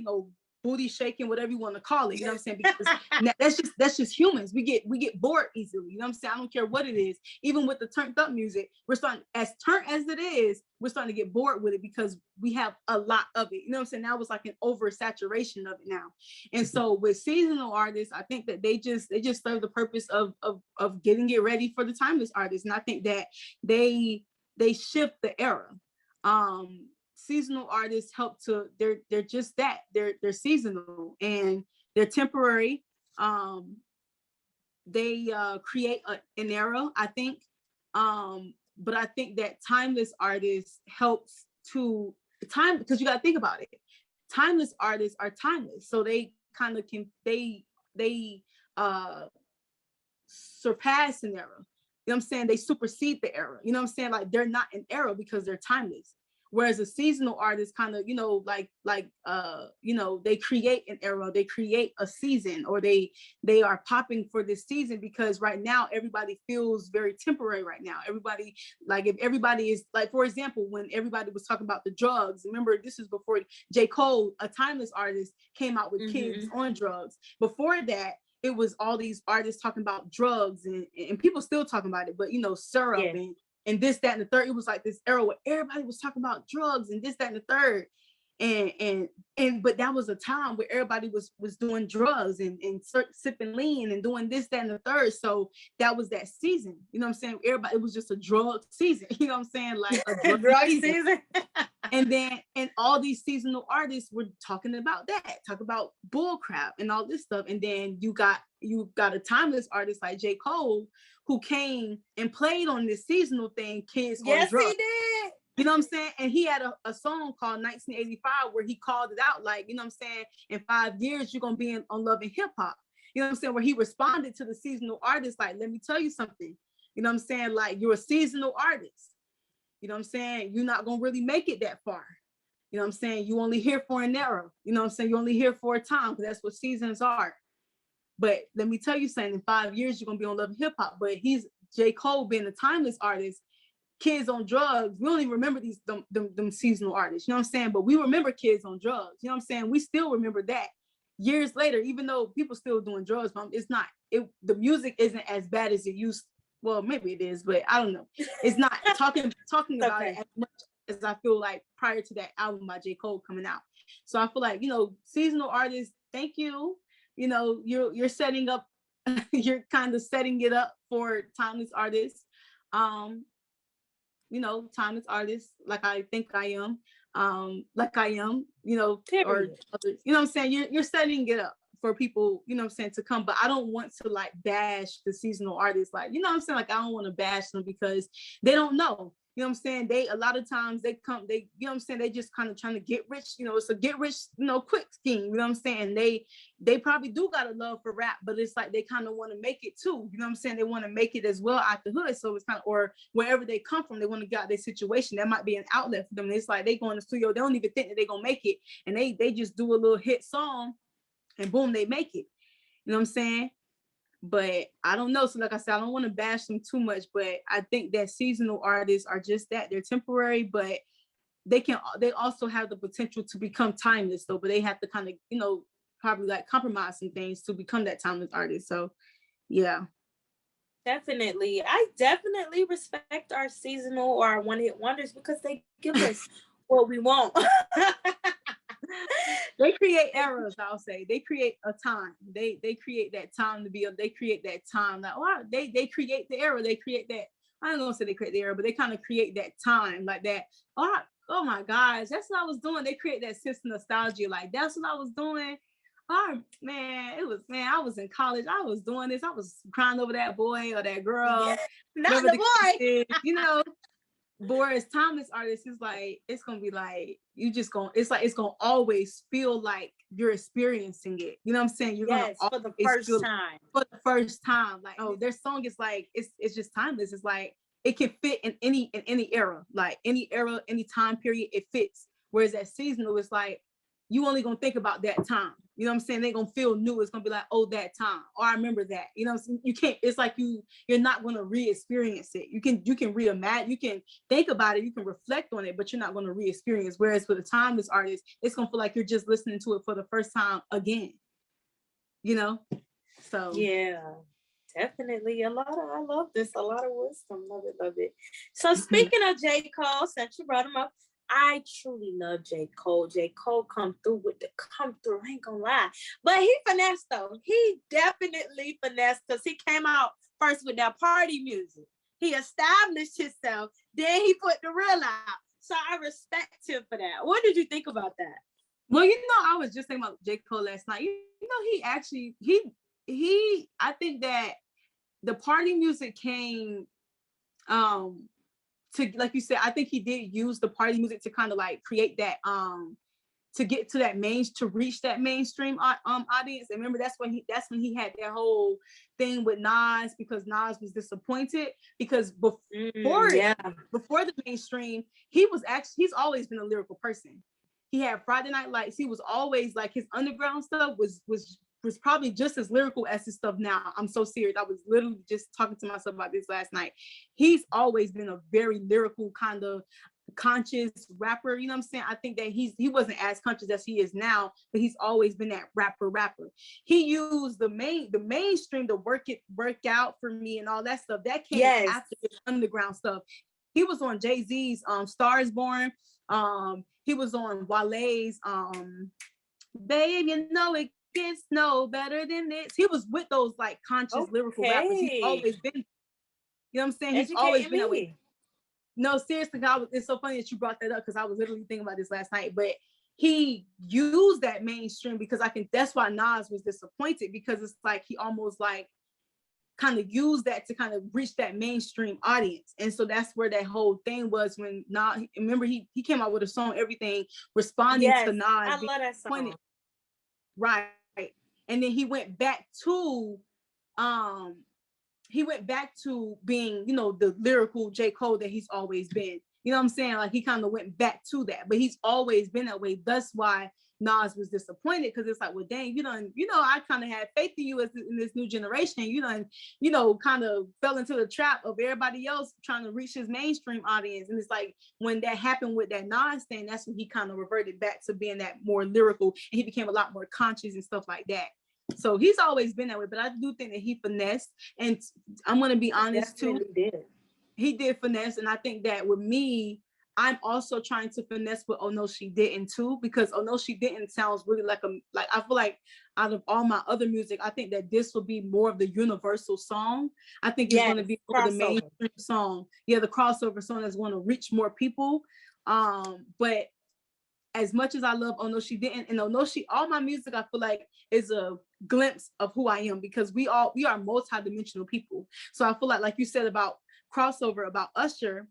booty shaking, whatever you want to call it, you know what I'm saying? Because that's just humans. We get bored easily, you know what I'm saying? I don't care what it is. Even with the turned up music, we're starting, as turned as it is, we're starting to get bored with it because we have a lot of it, you know what I'm saying? Now it's like an oversaturation of it now. And so with seasonal artists, I think that they just serve the purpose of getting it ready for the timeless artists. And I think that they shift the era. Seasonal artists help to, they're just that, they're seasonal and they're temporary. They create an era, I think, but I think that timeless artists helps to time, because you got to think about it, timeless artists are timeless, so they kind of can they surpass an era, you know what I'm saying? They supersede the era, you know what I'm saying? Like, they're not an era because they're timeless. Whereas a seasonal artist kind of, they create an era, they create a season, or they are popping for this season because right now everybody feels very temporary right now. Everybody, like, if everybody is like, for example, when everybody was talking about the drugs, remember this is before J. Cole, a timeless artist, came out with Kids on Drugs. Before that, it was all these artists talking about drugs and people still talking about it, but syrup and this, that, and the third. It was like this era where everybody was talking about drugs and this, that, and the third. And but that was a time where everybody was doing drugs and sipping lean and doing this, that, and the third. So that was that season. You know what I'm saying? Everybody, it was just a drug season. You know what I'm saying? Like a drug season. And all these seasonal artists were talking about that, talk about bull crap and all this stuff. And then you got a timeless artist like J. Cole, who came and played on this seasonal thing, Kids on Drugs. He did. You know what I'm saying? And he had a song called 1985 where he called it out, like, you know what I'm saying? In 5 years, you're going to be on Love and Hip Hop. You know what I'm saying? Where he responded to the seasonal artist, like, let me tell you something. You know what I'm saying? Like, you're a seasonal artist. You know what I'm saying? You're not going to really make it that far. You know what I'm saying? You only here for an era. You know what I'm saying? You're only here for a time, because that's what seasons are. But let me tell you something, in 5 years, you're going to be on Love and Hip Hop. But he's J. Cole being a timeless artist. Kids on Drugs, we don't even remember them seasonal artists, you know what I'm saying? But we remember Kids on Drugs, you know what I'm saying? We still remember that years later, even though people still doing drugs, but it's not, the music isn't as bad as it used. Well, maybe it is, but I don't know. It's not talking about it as much as I feel like prior to that album by J. Cole coming out. So I feel like, you know, seasonal artists, thank you. You know, you're setting up, you're kind of setting it up for timeless artists. You know, timeless artists, like I think I am, you know, or others, you know what I'm saying? You're setting it up for people, you know what I'm saying, to come. But I don't want to like bash the seasonal artists, like, you know what I'm saying? Like, I don't want to bash them because they don't know. You know what I'm saying? They, a lot of times they come, you know what I'm saying? They just kind of trying to get rich, you know, it's a get rich, you know, quick scheme, you know what I'm saying? They probably do got a love for rap, but it's like they kind of want to make it too, you know what I'm saying? They want to make it as well out the hood. So it's kind of, or wherever they come from, they want to get out their situation. That might be an outlet for them. It's like they go in the studio, they don't even think that they're going to make it. And they just do a little hit song and boom, they make it. You know what I'm saying? But I don't know. So like I said, I don't want to bash them too much, but I think that seasonal artists are just that. They're temporary, but they also have the potential to become timeless though, but they have to kind of, you know, probably like compromise some things to become that timeless artist. So yeah. Definitely. I definitely respect our seasonal or our one-hit wonders because they give us what we want. They create eras, I'll say. They create a time. They create that time to be, they create that time. Like, wow, they create the era. They create that, I don't know say they create the era, but they kind of create that time like that. Oh my gosh, that's what I was doing. They create that sense of nostalgia. Like, that's what I was doing. Oh man, I was in college. I was doing this. I was crying over that boy or that girl. Yeah, not the boy. You know, but as timeless artists, it's like, it's gonna be like, it's gonna always feel like you're experiencing it. You know what I'm saying? You're gonna for the first time. For the first time. Like, oh, their song is like, it's just timeless. It's like it can fit in any era, like any era, any time period, it fits. Whereas that seasonal is like, you only gonna think about that time. You know what I'm saying? They're gonna feel new. It's gonna be like, oh, that time. Or I remember that. You know what I'm saying? You can't, it's like you're not gonna re-experience it. You can reimagine, you can think about it, you can reflect on it, but you're not gonna re-experience. Whereas for the timeless artist, it's gonna feel like you're just listening to it for the first time again. You know? So yeah. Definitely I love this. A lot of wisdom. Love it. So speaking of J. Cole, since you brought him up, I truly love J. Cole. J. Cole come through. I ain't gonna lie. But he finessed though. He definitely finessed because he came out first with that party music. He established himself. Then he put the real out. So I respect him for that. What did you think about that? Well, you know, I was just thinking about J. Cole last night. You know, he actually, I think that the party music came to, like you said, I think he did use the party music to kind of like create that to get to that to reach that mainstream audience. And remember, that's when he had that whole thing with Nas, because Nas was disappointed because before the mainstream, he's always been a lyrical person. He had Friday Night Lights. He was always like, his underground stuff was probably just as lyrical as his stuff now. I'm so serious. I was literally just talking to myself about this last night. He's always been a very lyrical kind of conscious rapper. You know what I'm saying? I think that he wasn't as conscious as he is now, but he's always been that rapper. He used the mainstream to work out for me and all that stuff. That came after his underground stuff. He was on Jay-Z's Stars Born. He was on Wale's Babe, you know it gets no better than this. He was with those like conscious lyrical rappers. He's always been, you know what I'm saying? He's always been that way. No, seriously, it's so funny that you brought that up because I was literally thinking about this last night. But he used that mainstream because that's why Nas was disappointed, because it's like he almost like kind of used that to kind of reach that mainstream audience. And so that's where that whole thing was when Nas, remember he came out with a song, Everything, responding to Nas. I love that song. Right. And then he went back to being, you know, the lyrical J. Cole that he's always been. You know what I'm saying? Like he kind of went back to that, but he's always been that way. That's why Nas was disappointed, because it's like, well, dang, I kind of had faith in you in this new generation. Kind of fell into the trap of everybody else trying to reach his mainstream audience. And it's like when that happened with that Nas thing, that's when he kind of reverted back to being that more lyrical, and he became a lot more conscious and stuff like that. So he's always been that way, but I do think that he finessed, and I'm going to be honest too. He did finesse, and I think that with me, I'm also trying to finesse with Oh No She Didn't too, because Oh No She Didn't sounds really like I feel like out of all my other music, I think that this will be more of the universal song. I think it's going to be more the mainstream song. Yeah, the crossover song that's going to reach more people. But as much as I love Oh No She Didn't, and all my music, I feel like is a glimpse of who I am, because we are multidimensional people. So I feel like you said about crossover, about Usher,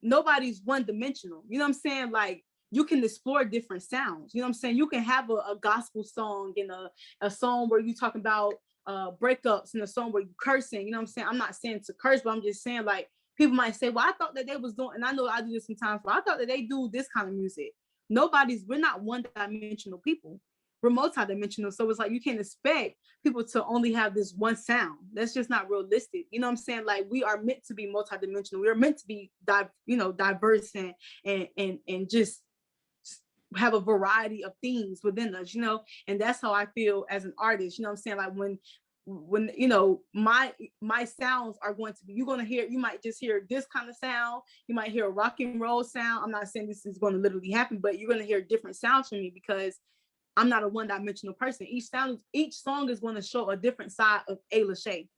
nobody's one dimensional. You know what I'm saying? Like you can explore different sounds. You know what I'm saying? You can have a gospel song and a song where you talk about breakups, and a song where you cursing. You know what I'm saying? I'm not saying to curse, but I'm just saying like people might say, well, I thought that they was doing, and I know I do this sometimes, but I thought that they do this kind of music. We're not one-dimensional people. We're multi-dimensional. So it's like you can't expect people to only have this one sound. That's just not realistic. You know what I'm saying? Like we are meant to be multi-dimensional. We are meant to be diverse and just have a variety of things within us, and that's how I feel as an artist. You know what I'm saying? Like when my sounds are going to be, you might just hear this kind of sound, you might hear a rock and roll sound. I'm not saying this is going to literally happen, but you're going to hear different sounds from me, because I'm not a one-dimensional person. Each song is going to show a different side of A Lashae.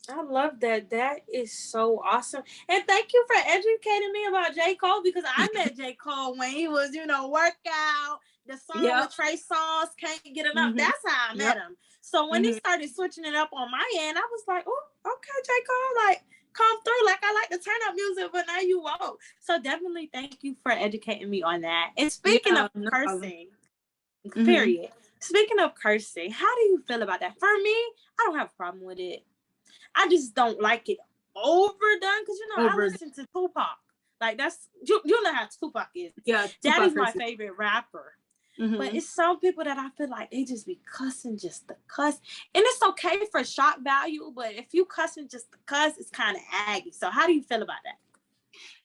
I love that. That is so awesome. And thank you for educating me about J. Cole, because I met J. Cole when he was, workout, the song with Trey Songz, Can't Get Enough. Mm-hmm. That's how I met him. So when he started switching it up on my end, I was like, oh, okay, J. Cole, like, come through. Like, I like to turn up music, but now you won't. So definitely thank you for educating me on that. And speaking of cursing, period. Speaking of cursing, how do you feel about that? For me, I don't have a problem with it. I just don't like it overdone, because I listen to Tupac. Like that's you know how Tupac is. Yeah, that is my favorite rapper. Mm-hmm. But it's some people that I feel like they just be cussing just to cuss, and it's okay for shock value. But if you cussing just to cuss, it's kind of aggy. So how do you feel about that?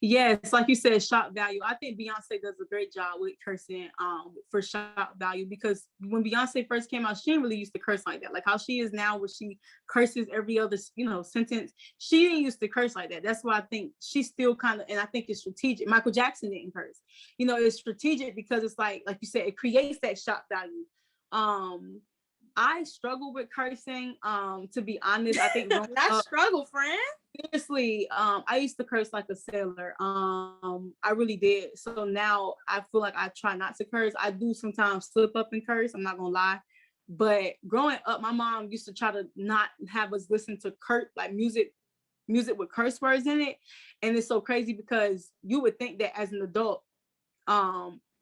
Yes, like you said, shock value. I think Beyonce does a great job with cursing for shock value, because when Beyonce first came out, she didn't really used to curse like that. Like how she is now, where she curses every other sentence. She didn't used to curse like that. That's why I think she's still kind of, and I think it's strategic. Michael Jackson didn't curse. It's strategic because it's like you said, it creates that shock value. I struggle with cursing. To be honest, I think not struggle, friend. Seriously, I used to curse like a sailor. I really did. So now I feel like I try not to curse. I do sometimes slip up and curse. I'm not gonna lie. But growing up, my mom used to try to not have us listen to music with curse words in it. And it's so crazy because you would think that as an adult,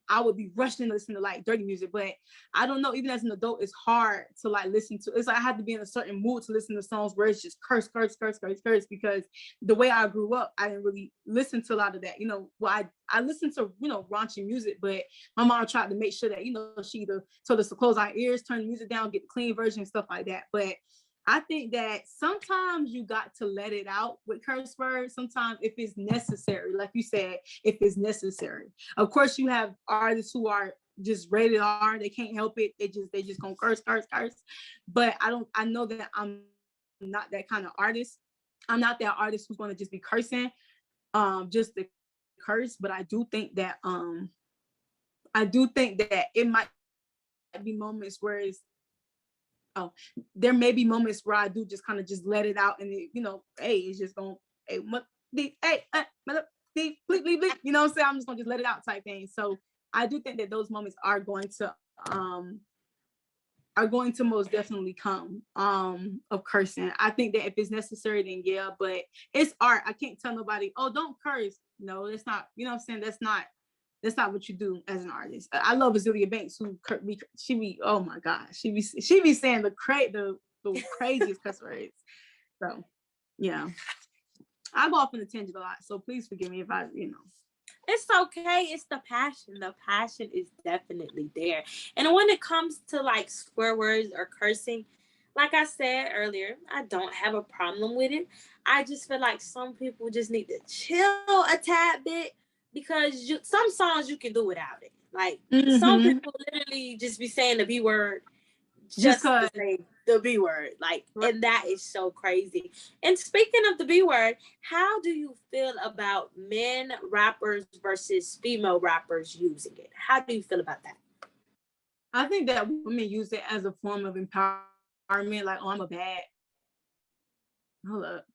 I would be rushing to listen to like dirty music, but I don't know. Even as an adult, it's hard to like listen to. It's like I had to be in a certain mood to listen to songs where it's just curse, because the way I grew up, I didn't really listen to a lot of that. I listened to raunchy music, but my mom tried to make sure that she either told us to close our ears, turn the music down, get the clean version, and stuff like that. But I think that sometimes you got to let it out with curse words. Sometimes if it's necessary, like you said, if it's necessary. Of course, you have artists who are just rated R. They can't help it. They just gonna curse. But I know that I'm not that kind of artist. I'm not that artist who's gonna just be cursing, just to curse, but I do think that it might be moments where there may be moments where I do just kind of just let it out, and it, hey, it's just gonna, hey, bleep, you know what I'm saying? I'm just gonna just let it out type thing. So I do think that those moments are going to most definitely come of cursing. I think that if it's necessary, then yeah, but it's art. I can't tell nobody, oh, don't curse. No, it's not, you know what I'm saying? That's not what you do as an artist. I love Azealia Banks, who she be, oh my God, she be saying the craziest cuss words. So yeah, I go off on a tangent a lot, so please forgive me if I, It's okay. It's the passion. The passion is definitely there. And when it comes to like swear words or cursing, like I said earlier, I don't have a problem with it. I just feel like some people just need to chill a tad bit, because some songs you can do without it. Like some people literally just be saying the B word just to say the B word. Like, and that is so crazy. And speaking of the B word, how do you feel about men rappers versus female rappers using it? How do you feel about that? I think that women use it as a form of empowerment. Like, oh, I'm a bad. Hold up.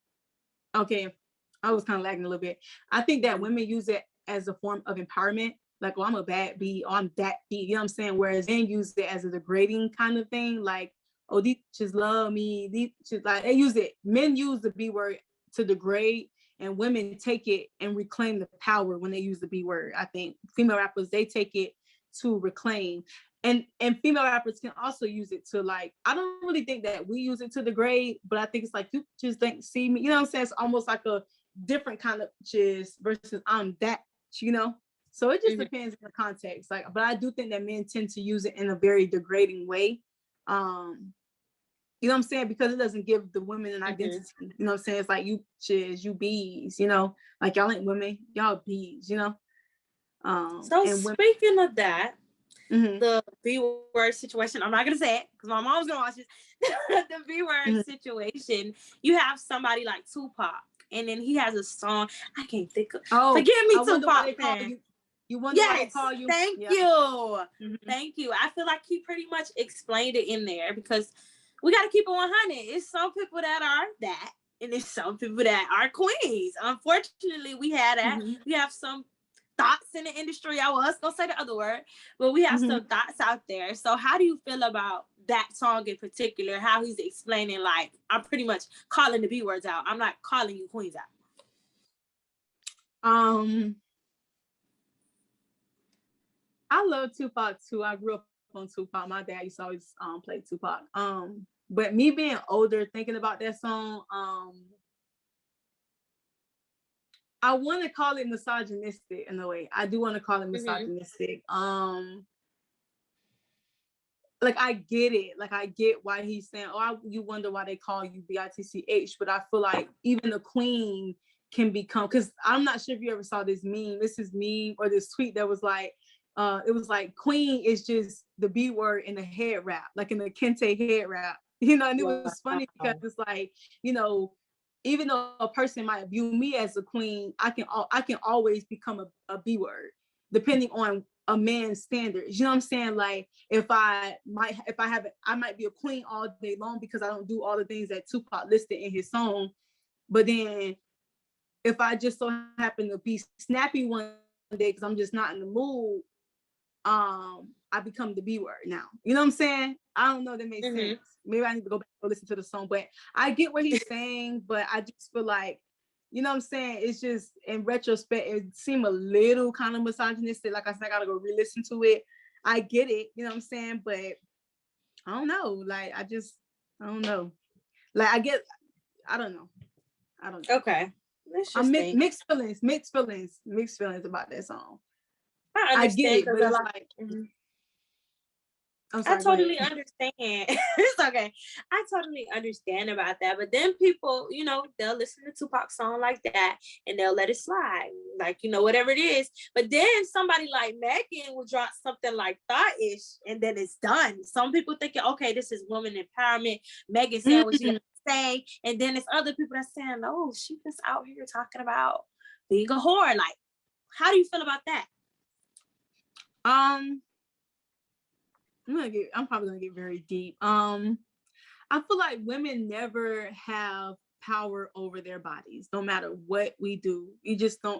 Okay, I was kind of lagging a little bit. I think that women use it as a form of empowerment. Like, oh, I'm a bad B, or I'm that B. You know what I'm saying? Whereas men use it as a degrading kind of thing. Like, oh, these just love me. These just, like, they use it. Men use the B word to degrade, and women take it and reclaim the power when they use the B word. I think female rappers, they take it to reclaim. And female rappers can also use it to, like, I don't really think that we use it to degrade, but I think it's like, you just think, see me, you know what I'm saying? It's almost like a different kind of just versus I'm that, So it just depends on the context. Like, but I do think that men tend to use it in a very degrading way. You know what I'm saying? Because it doesn't give the women an identity. You know what I'm saying? It's like, you chiz, you bees, like, y'all ain't women, y'all bees, So speaking of that, the B word situation, I'm not gonna say it because my mom's gonna watch this. The B word situation, you have somebody like Tupac, and then he has a song. I can't think of. Forgive me, Tupac. You wonder why they call you. Thank you. Thank you. I feel like he pretty much explained it in there, because we got to keep it 100. It's some people that are that, and there's some people that are queens. Unfortunately, we had that. We have some thoughts in the industry. I was gonna say the other word, but we have some thoughts out there. So how do you feel about that song in particular? How he's explaining, like, I'm pretty much calling the B words out. I'm not calling you queens out. I love Tupac too. I grew up on Tupac. My dad used to always play Tupac. But me being older, thinking about that song, I want to call it misogynistic in a way. I do want to call it misogynistic. Like, I get it. Like, I get why he's saying, oh, you wonder why they call you BITCH. But I feel like even a queen can become, because I'm not sure if you ever saw this meme. This is meme or this tweet that was like, it was like, queen is just the B word in the head wrap, like in the Kente head wrap, and it was funny because it's like, even though a person might view me as a queen, I can always become a B word, depending on a man's standards. You know what I'm saying? Like, I might be a queen all day long because I don't do all the things that Tupac listed in his song. But then if I just so happen to be snappy one day because I'm just not in the mood, I become the B word now. You know what I'm saying? I don't know if that makes sense. Maybe I need to go back and listen to the song, but I get what he's saying, but I just feel like, you know what I'm saying? It's just, in retrospect, it seemed a little kind of misogynistic. Like I said, I gotta go re-listen to it. I get it, you know what I'm saying? But I don't know. Like, I don't know. Like, I don't know. Okay. I'm mixed feelings about that song. I understand. I get it, but it's like, sorry, I totally understand. It's okay. I totally understand about that. But then people, they'll listen to Tupac's song like that and they'll let it slide. Like, whatever it is. But then somebody like Megan will drop something like Thought-ish and then it's done. Some people thinking, okay, this is woman empowerment. Megan saying what she got to say. And then there's other people that saying, oh, she just out here talking about being a whore. Like, How do you feel about that? I'm probably gonna get very deep. I feel like women never have power over their bodies, no matter what we do.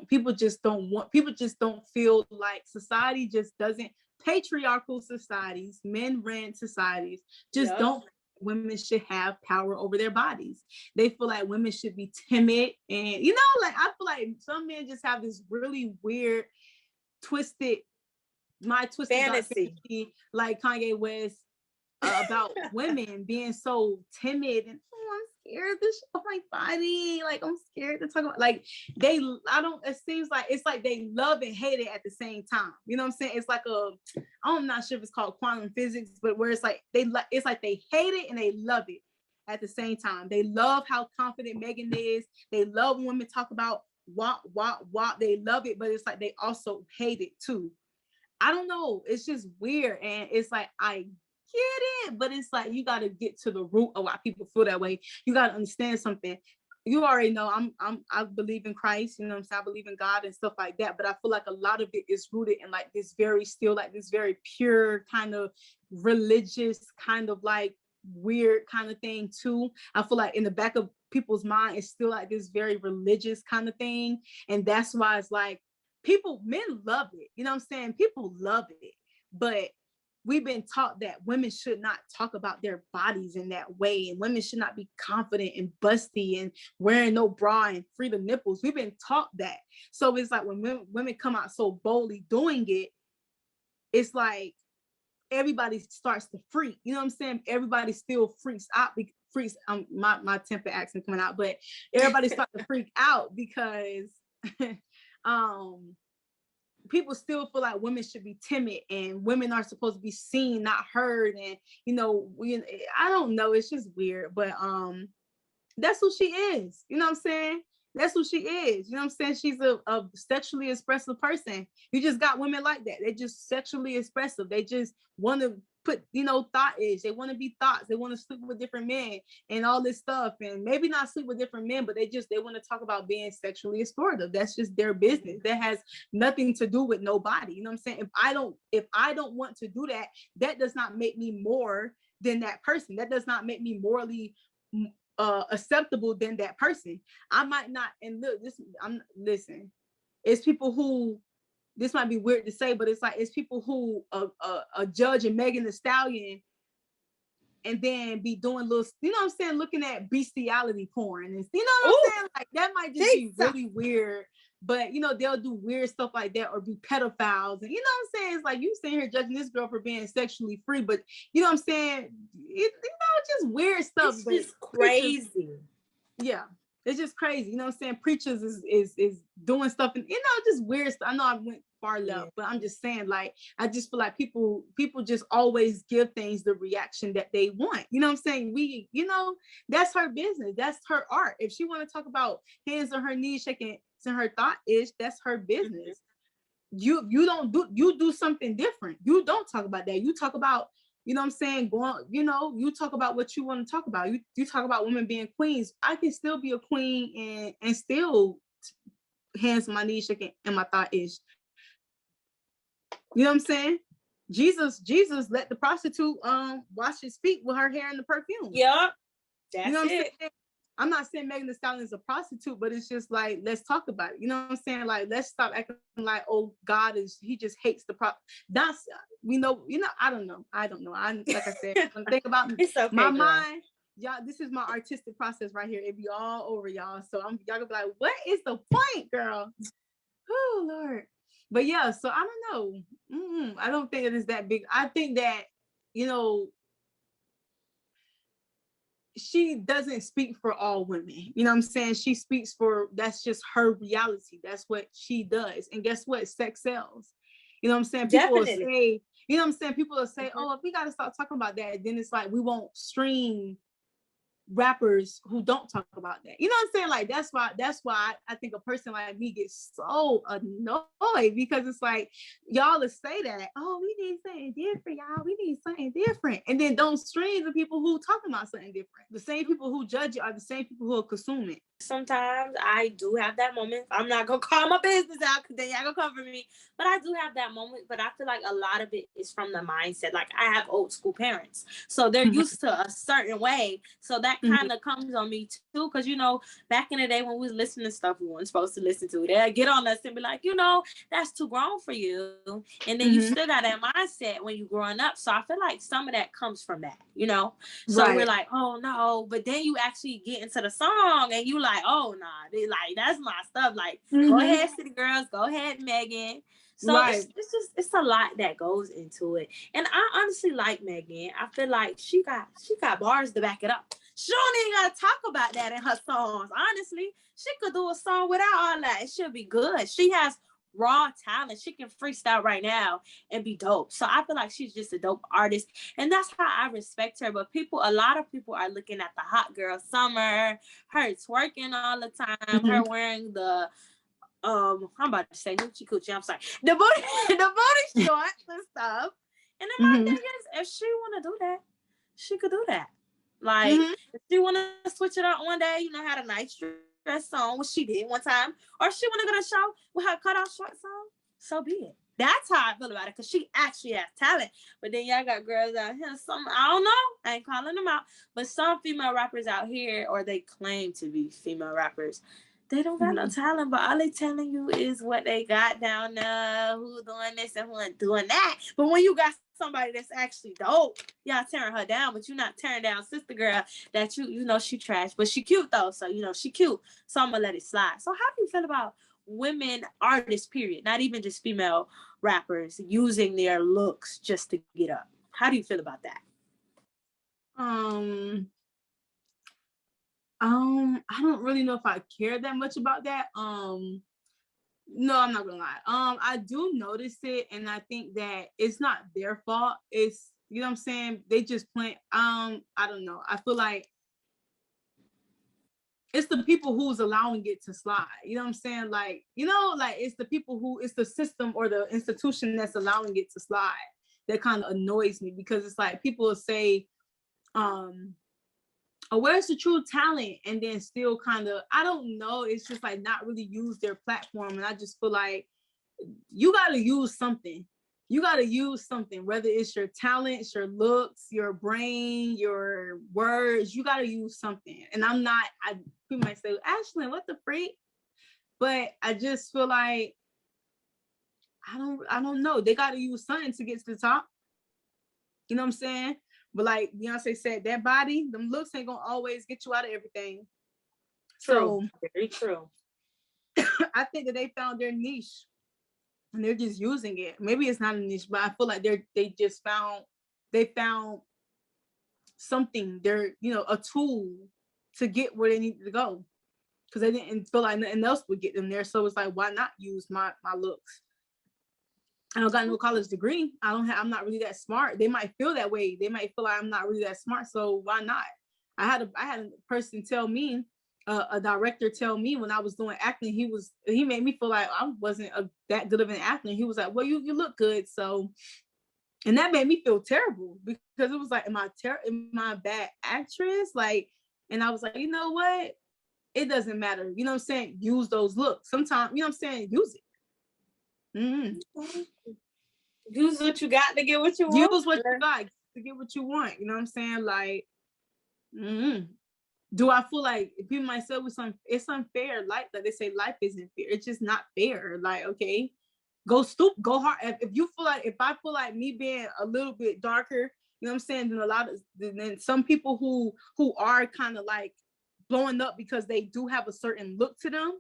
People just don't feel like society just doesn't, patriarchal societies, men ran societies, just don't, women should have power over their bodies. They feel like women should be timid. And, like, I feel like some men just have this really weird, twisted fantasy, like Kanye West, about women being so timid and, oh, I'm scared to show my body. Like, I'm scared to talk about, like, it seems like it's like they love and hate it at the same time. You know what I'm saying? It's like I'm not sure if it's called quantum physics, but where it's like it's like they hate it and they love it at the same time. They love how confident Megan is. They love when women talk about wop. They love it, but it's like they also hate it too. I don't know. It's just weird. And it's like, I get it, but it's like, you got to get to the root of why people feel that way. You got to understand something. You already know I believe in Christ, you know what I'm saying? I believe in God and stuff like that. But I feel like a lot of it is rooted in like this very pure kind of religious kind of like weird kind of thing too. I feel like in the back of people's mind, it's still like this very religious kind of thing. And that's why it's like, men love it. You know what I'm saying? People love it. But we've been taught that women should not talk about their bodies in that way. And women should not be confident and busty and wearing no bra and free the nipples. We've been taught that. So it's like when women come out so boldly doing it, it's like everybody starts to freak. You know what I'm saying? Everybody still freaks out. My temper accent coming out, but everybody starts to freak out because people still feel like women should be timid and women are supposed to be seen, not heard. And I don't know, it's just weird, but that's who she is. You know what I'm saying? That's who she is. You know what I'm saying? She's a sexually expressive person. You just got women like that. They're just sexually expressive. They just want to put, thought-ish. They want to be thoughts. They want to sleep with different men and all this stuff. And maybe not sleep with different men, but they want to talk about being sexually explorative. That's just their business. That has nothing to do with nobody. You know what I'm saying? If I don't want to do that, that does not make me more than that person. That does not make me morally acceptable than that person. I might not, and look, listen, it's people who, this might be weird to say, but it's people who a judge and Megan Thee Stallion and then be doing little, you know what I'm saying, looking at bestiality porn and you know what I'm saying, like that might just be really weird. But they'll do weird stuff like that or be pedophiles. And you know what I'm saying? It's like you sitting here judging this girl for being sexually free, but you know what I'm saying? Just weird stuff. It's just crazy. Yeah. It's just crazy. You know what I'm saying? Preachers is doing stuff and just weird stuff. I know I went far left, but I'm just saying, like, I just feel like people just always give things the reaction that they want. You know what I'm saying? That's her business. That's her art. If she want to talk about hands on her knees, shaking and her thought is, that's her business. You do something different. You don't talk about that. You talk about, you know what I'm saying, you talk about what you want to talk about. You talk about women being queens. I can still be a queen and still hands on my knees shaking and my thought is, you know what I'm saying? Jesus let the prostitute wash his feet with her hair and the perfume. Yeah, that's you know what it. I'm saying? I'm not saying Megan Thee Stallion is a prostitute, but it's just like, let's talk about it. You know what I'm saying? Like, let's stop acting like, oh, he just hates the That's, I don't know. Like I said, when I think about okay, my girl. mind, y'all, this is my artistic process right here. It be all over y'all. So y'all gonna be like, what is the point, girl? Oh, Lord. But yeah, so I don't know. I don't think it is that big. I think that, she doesn't speak for all women. You know what I'm saying? She speaks for, that's just her reality. That's what she does. And guess what? Sex sells. You know what I'm saying? People will say, you know what I'm saying? People will say, oh, if we got to start talking about that, then it's like, we won't stream rappers who don't talk about that. You know what I'm saying? Like that's why I think a person like me gets so annoyed, because it's like y'all will say that, oh, we need something different, y'all. We need something different. And then don't stream the people who talking about something different. The same people who judge it are the same people who will consume it. Sometimes I do have that moment. I'm not gonna call my business out because then y'all gonna cover me. But I do have that moment. But I feel like a lot of it is from the mindset. Like I have old school parents, so they're used to a certain way. So that kind of comes on me too. Because you know, back in the day when we was listening to stuff we weren't supposed to listen to, they'd get on us and be like, you know, that's too grown for you. And then you still got that mindset when you growing up. So I feel like some of that comes from that, you know. So we're like, oh no, but then you actually get into the song and you like, oh nah, they like that's my stuff. Like, go ahead, City Girls, go ahead, Megan. So it's a lot that goes into it. And I honestly like Megan. I feel like she got bars to back it up. She don't even gotta talk about that in her songs. Honestly, she could do a song without all that. It should be good. She has raw talent. She can freestyle right now and be dope. So I feel like she's just a dope artist, and that's how I respect her. But a lot of people are looking at the hot girl summer, her twerking all the time, her wearing the I'm about to say hoochie coochie. I'm sorry, the booty shorts and stuff. And then my thing is, if she want to do that, she could do that. Like if she want to switch it out one day, you know, had a nice dress on, which she did one time, or if she want to go to a show with her cut off shorts on, so be it. That's how I feel about it, because she actually has talent. But then y'all got girls out here, some, I don't know, I ain't calling them out, but some female rappers out here, or they claim to be female rappers, they don't got no talent, but all they telling you is what they got down there, who doing this and who ain't doing that. But when you got somebody that's actually dope, y'all tearing her down, but you're not tearing down sister girl that you know she trash, but she cute though, so you know she cute, so I'm gonna let it slide. So how do you feel about women artists, period, not even just female rappers, using their looks just to get up? How do you feel about that? I don't really know if I care that much about that. No, I'm not gonna lie. I do notice it, and I think that it's not their fault. It's, you know what I'm saying, they just play. I don't know. I feel like it's the people who's allowing it to slide. You know what I'm saying? Like, you know, like it's the people who, it's the system or the institution that's allowing it to slide that kind of annoys me, because it's like people will say, oh, where's the true talent? And then still kind of, I don't know, it's just like not really use their platform. And I just feel like you got to use something. You got to use something, whether it's your talents, your looks, your brain, your words, you got to use something. And people might say, Ashlyn, what the freak? But I just feel like, I don't know. They got to use something to get to the top. You know what I'm saying? But like Beyonce said, that body, them looks ain't gonna always get you out of everything. True. So very true. I think that they found their niche and they're just using it. Maybe it's not a niche, but I feel like they found something. They're, you know, a tool to get where they need to go, because they didn't feel like nothing else would get them there. So it's like, why not use my looks? I don't got no college degree. I'm not really that smart. They might feel that way. They might feel like I'm not really that smart. So why not? I had a person tell me, a director tell me when I was doing acting, he made me feel like I wasn't that good of an actor. He was like, well, you look good. So, and that made me feel terrible, because it was like, am I a bad actress? Like, and I was like, you know what? It doesn't matter. You know what I'm saying? Use those looks. Sometimes, you know what I'm saying? Use it. Use what you got to get what you want. Use what you got to get what you want. You know what I'm saying? Like, do I feel like people might say it's unfair? Like that, they say life isn't fair. It's just not fair. Like, okay, go hard. If I feel like me being a little bit darker, you know what I'm saying, then some people who are kind of like blowing up because they do have a certain look to them.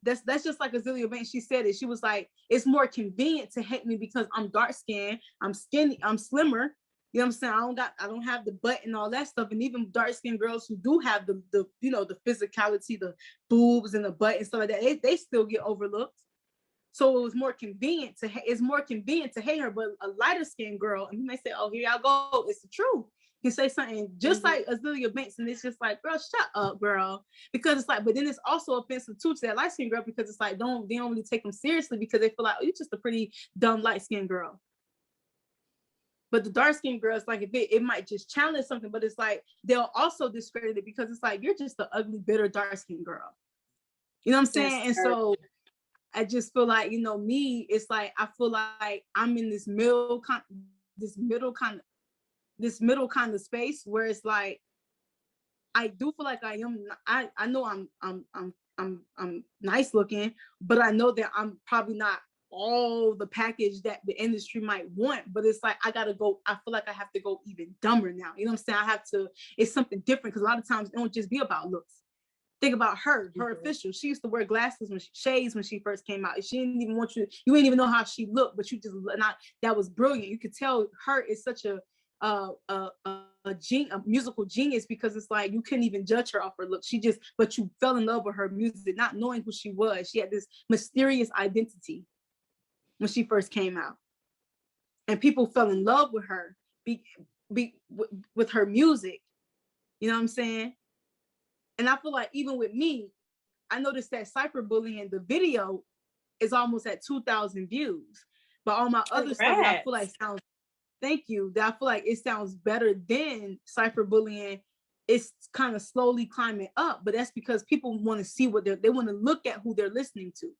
That's just like Azealia Banks. She said it. She was like, it's more convenient to hate me because I'm dark skinned, I'm skinny, I'm slimmer. You know what I'm saying? I don't have the butt and all that stuff. And even dark skinned girls who do have the you know, the physicality, the boobs and the butt and stuff like that, they still get overlooked. So it was more convenient to hate her. But a lighter skinned girl, and you may say, oh, here y'all go, it's the truth. can say something just like Azealia Banks, and it's just like, girl, shut up, girl. Because it's like, but then it's also offensive too to that light skinned girl, because it's like, they don't really take them seriously, because they feel like, oh, you're just a pretty dumb light skinned girl. But the dark skinned girl, it's like, if it might just challenge something, but it's like they'll also discredit it, because it's like, you're just the ugly, bitter, dark skinned girl. You know what I'm saying? And so I just feel like, you know, me, it's like, I feel like I'm in this middle kind of space where it's like, I do feel like I know I'm nice looking, but I know that I'm probably not all the package that the industry might want. But it's like, I feel like I have to go even dumber now. You know what I'm saying? It's something different, because a lot of times it don't just be about looks. Think about her official. She used to wear glasses shades when she first came out. She didn't even want you didn't even know how she looked, but you just not, that was brilliant. You could tell her is such a musical genius, because it's like, you couldn't even judge her off her look. But you fell in love with her music, not knowing who she was. She had this mysterious identity when she first came out, and people fell in love with her with her music. You know what I'm saying? And I feel like even with me, I noticed that cyberbullying, the video is almost at 2,000 views, but all my other stuff, I feel like sounds, thank you, that I feel like it sounds better than cyberbullying. It's kind of slowly climbing up, but that's because people want to see they want to look at who they're listening to.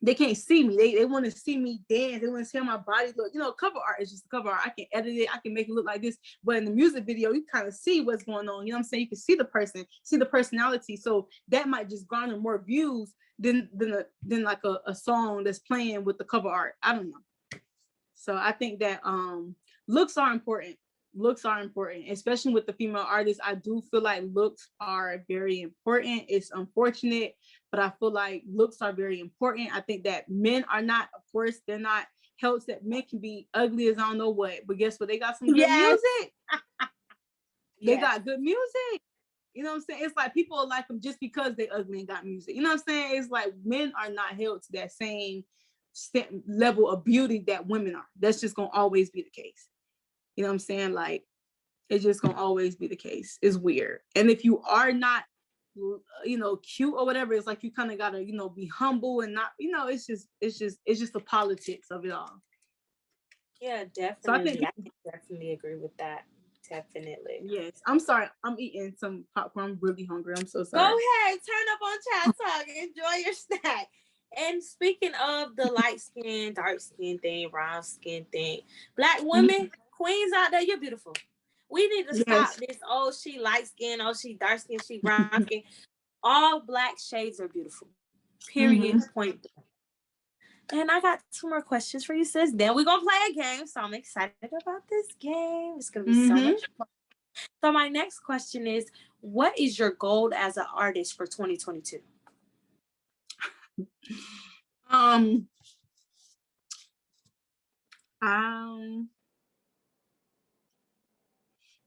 They can't see me. They want to see me dance. They want to see how my body look. You know, cover art is just cover art. I can edit it. I can make it look like this. But in the music video, you kind of see what's going on. You know what I'm saying? You can see the person, see the personality. So that might just garner more views than like a song that's playing with the cover art. I don't know. So I think that looks are important. Looks are important, especially with the female artists. I do feel like looks are very important. It's unfortunate, but I feel like looks are very important. I think that men are not, of course, they're not held that men can be ugly as I don't know what, but guess what? They got some good music. They got good music. You know what I'm saying? It's like people like them just because they ugly and got music. You know what I'm saying? It's like men are not held to that same level of beauty that women are. That's just gonna always be the case. You know what I'm saying? Like, it's just gonna always be the case. It's weird. And if you are not, you know, cute or whatever, it's like you kind of gotta, you know, be humble and not, you know, it's just the politics of it all. Yeah, definitely. So I can definitely agree with that. Definitely. Yes. I'm sorry. I'm eating some popcorn. I'm really hungry. I'm so sorry. Go ahead. Turn up on Chat Talk. Enjoy your snack. And speaking of the light skin, dark skin thing, brown skin thing, Black women, queens out there, you're beautiful. We need to stop this. Oh, she light skin. Oh, she dark skin. She brown skin. All Black shades are beautiful. Period. Point. And I got 2 more questions for you, sis. Then we're going to play a game. So I'm excited about this game. It's going to be so much fun. So my next question is, what is your goal as an artist for 2022?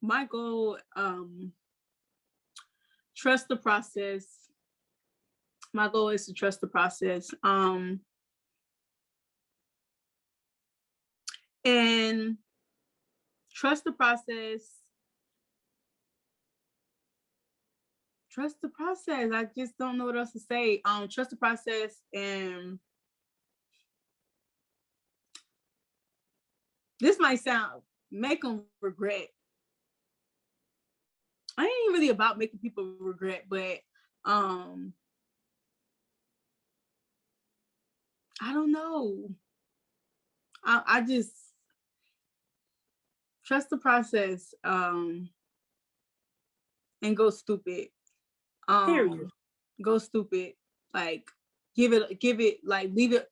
My goal, trust the process. My goal is to trust the process. And trust the process. Trust the process. I just don't know what else to say. Trust the process and this might make them regret. I ain't really about making people regret, but I don't know. I just trust the process and go stupid. Go stupid. Like give it like leave it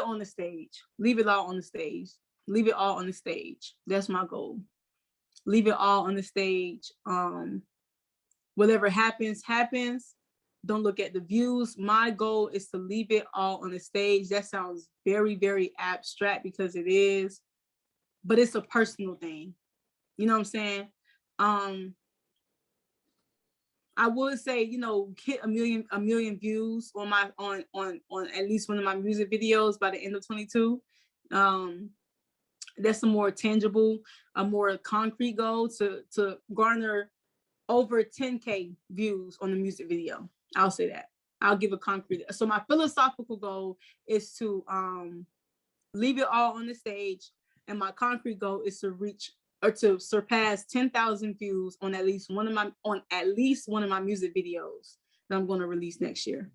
on the stage. Leave it all on the stage. Leave it all on the stage. That's my goal. Leave it all on the stage. Whatever happens. Don't look at the views. My goal is to leave it all on the stage. That sounds very, very abstract because it is, but it's a personal thing. You know what I'm saying? I would say, you know, hit a million views on at least one of my music videos by the end of 22. That's a more tangible, a more concrete goal to garner over 10K views on the music video. I'll say that. I'll give a concrete. So my philosophical goal is to leave it all on the stage, and my concrete goal is to reach or to surpass 10,000 views on at least one of my music videos that I'm going to release next year.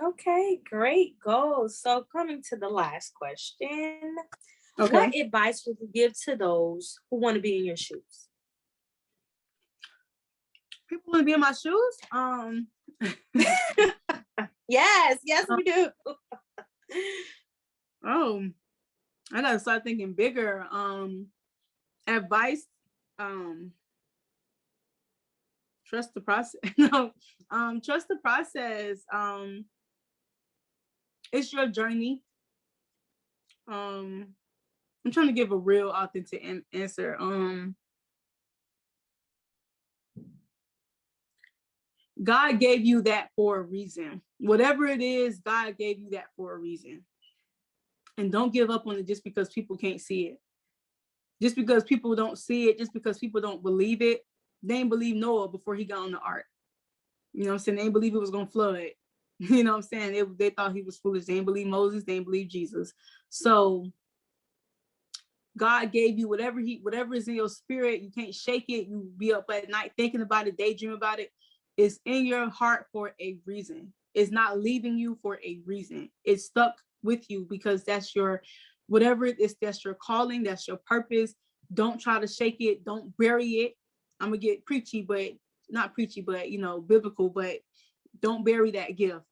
Okay, great goals. So coming to the last question. Okay. What advice would you give to those who want to be in your shoes? People want to be in my shoes? Yes, we do. Oh, I gotta start thinking bigger. Advice, trust the process. No, trust the process. It's your journey. I'm trying to give a real authentic answer. God gave you that for a reason. Whatever it is, God gave you that for a reason. And don't give up on it just because people can't see it. Just because people don't see it, just because people don't believe it. They didn't believe Noah before he got on the ark. You know what I'm saying? They didn't believe it was going to flood. You know what I'm saying? They thought he was foolish. They didn't believe Moses. They didn't believe Jesus. So God gave you whatever is in your spirit. You can't shake it. You be up at night thinking about it, daydream about it. It's in your heart for a reason. It's not leaving you for a reason. It's stuck with you because that's your, whatever it is, that's your calling, that's your purpose. Don't try to shake it. Don't bury it. I'm gonna get preachy, but not preachy, but biblical, but don't bury that gift.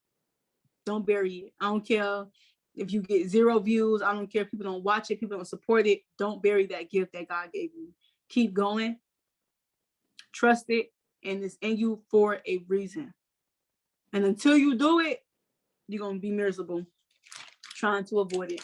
Don't bury it. I don't care if you get 0 views. I don't care if people don't watch it, people don't support it. Don't bury that gift that God gave you. Keep going. Trust it. And it's in you for a reason. And until you do it, you're going to be miserable trying to avoid it.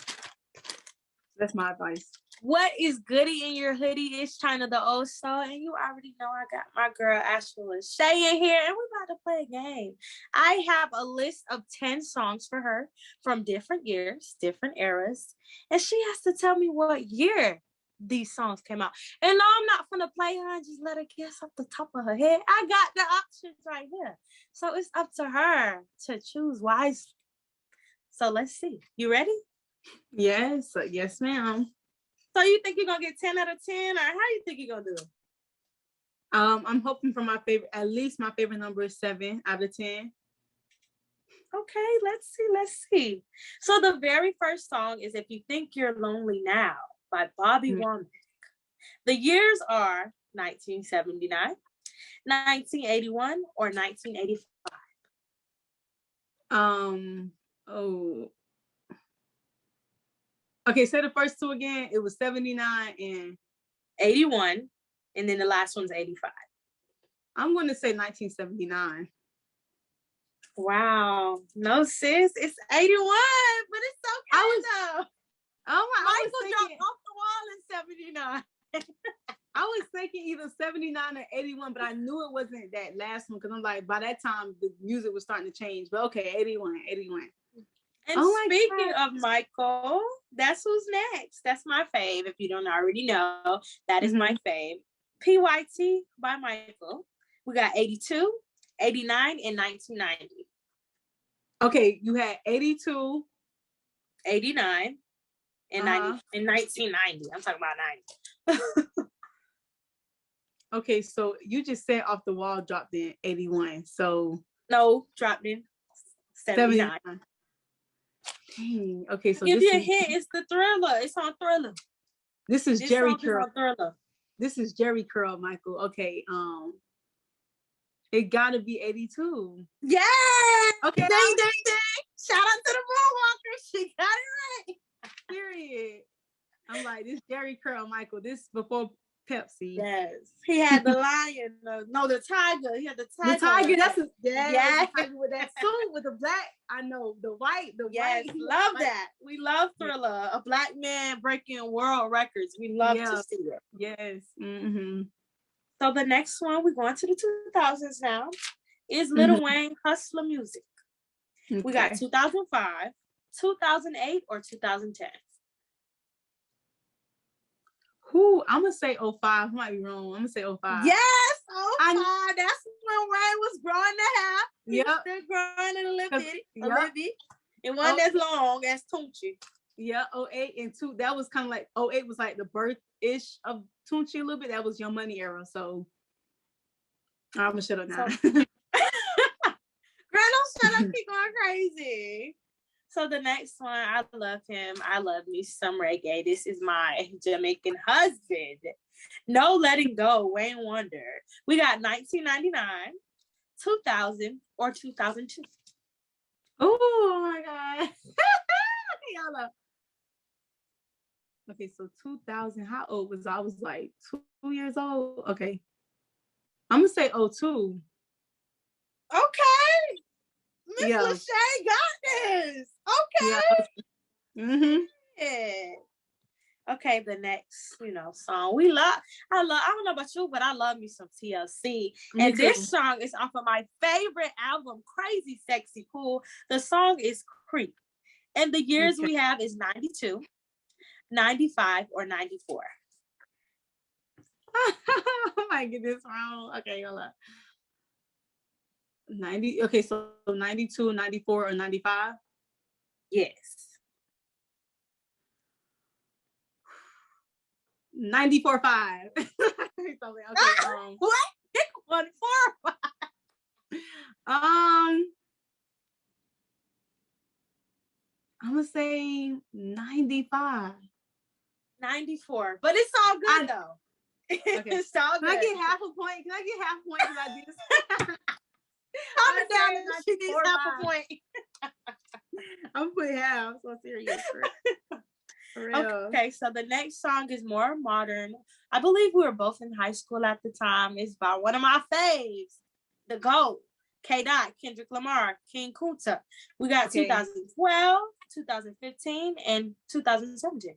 That's my advice. What is goody in your hoodie? It's China the Old Soul. And you already know I got my girl Ashlyn A Lashae in here. And we're about to play a game. I have a list of 10 songs for her from different years, different eras. And she has to tell me what year these songs came out. And no, I'm not gonna play her and just let her guess off the top of her head. I got the options right here. So it's up to her to choose wisely. So let's see. You ready? Yes. Yes, ma'am. So you think you're gonna get 10 out of 10, or how you think you're gonna do? I'm hoping for at least my favorite number is 7 out of 10. Okay, let's see. So the very first song is If You Think You're Lonely Now by Bobby Womack. The years are 1979, 1981, or 1985. Okay, say the first two again. It was 79 and 81, and then the last one's 85. I'm going to say 1979. Wow. No, sis, it's 81, but it's okay though. Michael jumped off the wall in 79. I was thinking either 79 or 81, but I knew it wasn't that last one because I'm like, by that time, the music was starting to change. But okay, 81. And speaking of Michael, that's who's next. That's my fave. If you don't already know, that is my fave. PYT by Michael. We got 82, 89, and 1990. Okay, you had 82, 89, and 90, and 1990. I'm talking about 90. Okay, so you just said Off the Wall dropped in 81. So no, dropped in 79. Dang. Okay, so give you a hint. It's the Thriller. It's on Thriller. This is Jerry Curl. Thriller. This is Jerry Curl, Michael. Okay, it gotta be 82. Yeah. Okay. Dang. Shout out to the Moonwalker. She got it right. Period. I'm like, this Jerry Curl, Michael. This before Pepsi. Yes. He had the lion. The tiger. He had the tiger. The tiger. That's yes. With that suit with the black. I know the white. Yes. White. Love that. We love Thriller. A black man breaking world records. We love to see it. Yes. Mm-hmm. So the next one, we're going to the 2000s now, is Lil Wayne Hustler Music. Okay. We got 2005, 2008, or 2010. Who? I'm gonna say 05. I might be wrong. I'm gonna say 05. Yes, 05. That's when Ray was growing the hair. He was Yep. still growing in a little bit. Yep. It wasn't as long as Tunchi. Yeah, 08 and 2. That was kind of like 08 was like the birth-ish of Tunchi a little bit. That was Young Money era. So I'm gonna shut up now. Girl, don't shut up, keep going crazy. So the next one, I love him. I love me some reggae. This is my Jamaican husband. No Letting Go, Wayne Wonder. We got 1999, 2000, or 2002. Oh my God. Y'all up. Okay, so 2000. How old was I? I was like 2 years old. Okay. I'm gonna say 02. Okay. Miss Yeah. Lashae got this. Okay. Yeah. Yeah. Okay, the next, song. I don't know about you, but I love me some TLC. And this song is off of my favorite album, Crazy Sexy Cool. The song is Creep. And the years we have is 92, 95, or 94. I might get this wrong. Okay, hold up. 90. Okay, so 92, 94, or 95? Yes. 94.5. Okay. What? Pick one, 4, 5. I'm gonna say 95. 94. But it's all good though. Okay. It's all good. Can I get half a point? Can I get half a point because I did this? I'm down and she needs half a point. I'm putting half. So serious. For real. Okay, so the next song is more modern. I believe we were both in high school at the time. It's by one of my faves, the GOAT, K-Dot, Kendrick Lamar, King Kunta. We got 2012, 2015, and 2017.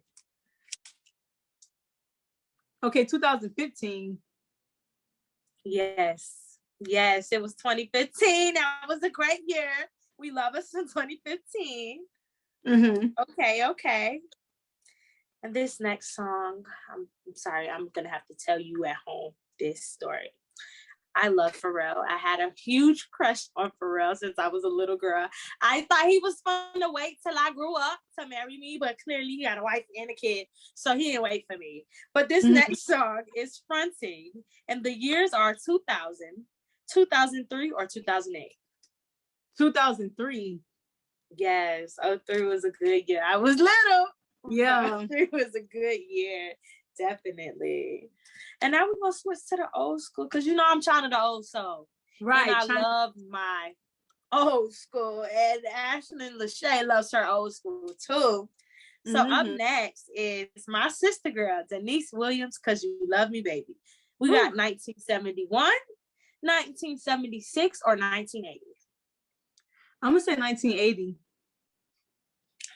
Okay, 2015. Yes, it was 2015. That was a great year. We love us in 2015. Okay. And this next song, I'm sorry, I'm going to have to tell you at home this story. I love Pharrell. I had a huge crush on Pharrell since I was a little girl. I thought he was fun to wait till I grew up to marry me, but clearly he got a wife and a kid, so he didn't wait for me. But this next song is Fronting, and the years are 2000, 2003, or 2008. 2003. Yes, 03 was a good year. I was little. Yeah. 03 was a good year. Definitely. And now we're going to switch to the old school because I'm trying to the old soul. Right. And I love my old school. And Ashlyn Lashae loves her old school too. So up next is my sister girl, Denise Williams, Cause You Love Me, Baby. We got 1971, 1976, or 1980. I'm going to say 1980.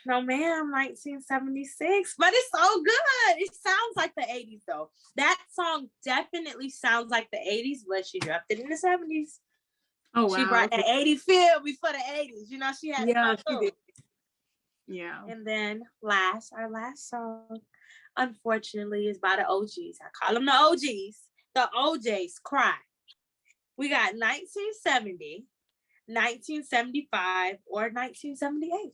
No, ma'am, 1976. But it's so good. It sounds like the 80s, though. That song definitely sounds like the 80s, but she dropped it in the 70s. Oh, wow. She brought that 80 feel before the 80s. She had she did. Yeah. And then our last song, unfortunately, is by the OGs. I call them the OGs. The OJs, Cry. We got 1970, 1975, or 1978.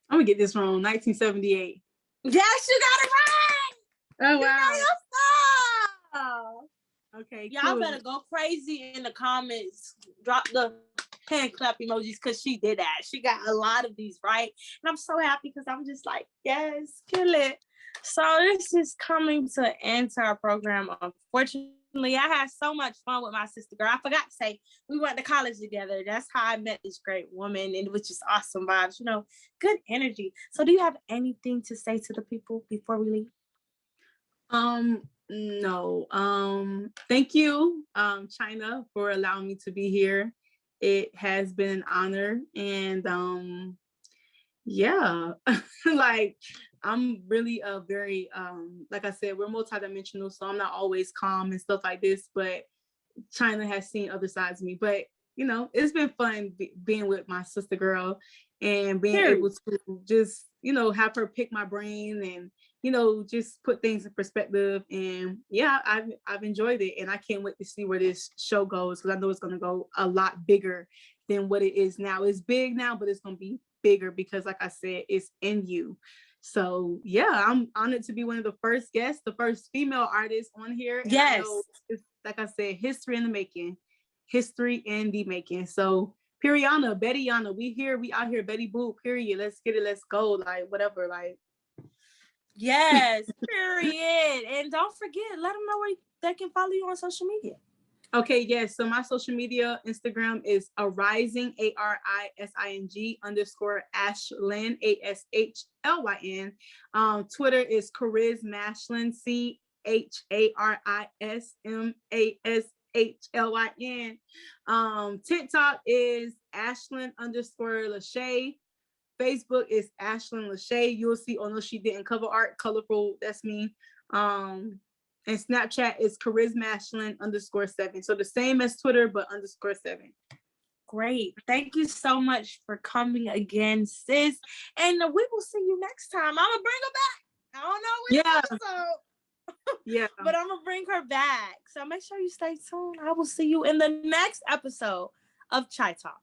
I'm gonna get this wrong. 1978. Yes, you got it right. Oh, wow. You know your Okay. Y'all cool. better go crazy in the comments. Drop the hand clap emojis because she did that. She got a lot of these right. And I'm so happy because I'm just like, yes, kill it. So this is coming to an end to our program. Unfortunately, I had so much fun with my sister girl. I forgot to say, we went to college together. That's how I met this great woman, and which is awesome vibes, good energy. So do you have anything to say to the people before we leave? No. Thank you, China, for allowing me to be here. It has been an honor, and yeah, like I'm really a very like I said, we're multidimensional, so I'm not always calm and stuff like this, but China has seen other sides of me. But you know, it's been fun being with my sister girl and being Period. able to just, you know, have her pick my brain and, you know, just put things in perspective. And yeah, I've enjoyed it, and I can't wait to see where this show goes, because I know it's going to go a lot bigger than what it is now. It's big now, but it's going to be bigger because, like I said, it's in you. So yeah, I'm honored to be one of the first guests, the first female artist on here. And I know, it's, like I said, history in the making. History in the making. So Periana, Bettyana, we out here, Betty Boop, period. Let's get it, let's go. Like whatever, like Yes, period. And don't forget, let them know where they can follow you on social media. Okay, yes. So my social media, Instagram is arising, ARISING _Ashlyn, ASHLYN. Twitter is charismashlyn, CHARISMASHLYN. TikTok is Ashlyn _Lashae. Facebook is Ashlyn Lashae. You'll see, oh no, she didn't cover art, colorful, that's me. And Snapchat is charismashlyn _7. So the same as Twitter, but _7. Great. Thank you so much for coming again, sis. And we will see you next time. I'm gonna bring her back. I don't know which episode. Yeah. But I'm gonna bring her back. So make sure you stay tuned. I will see you in the next episode of Chai Talk.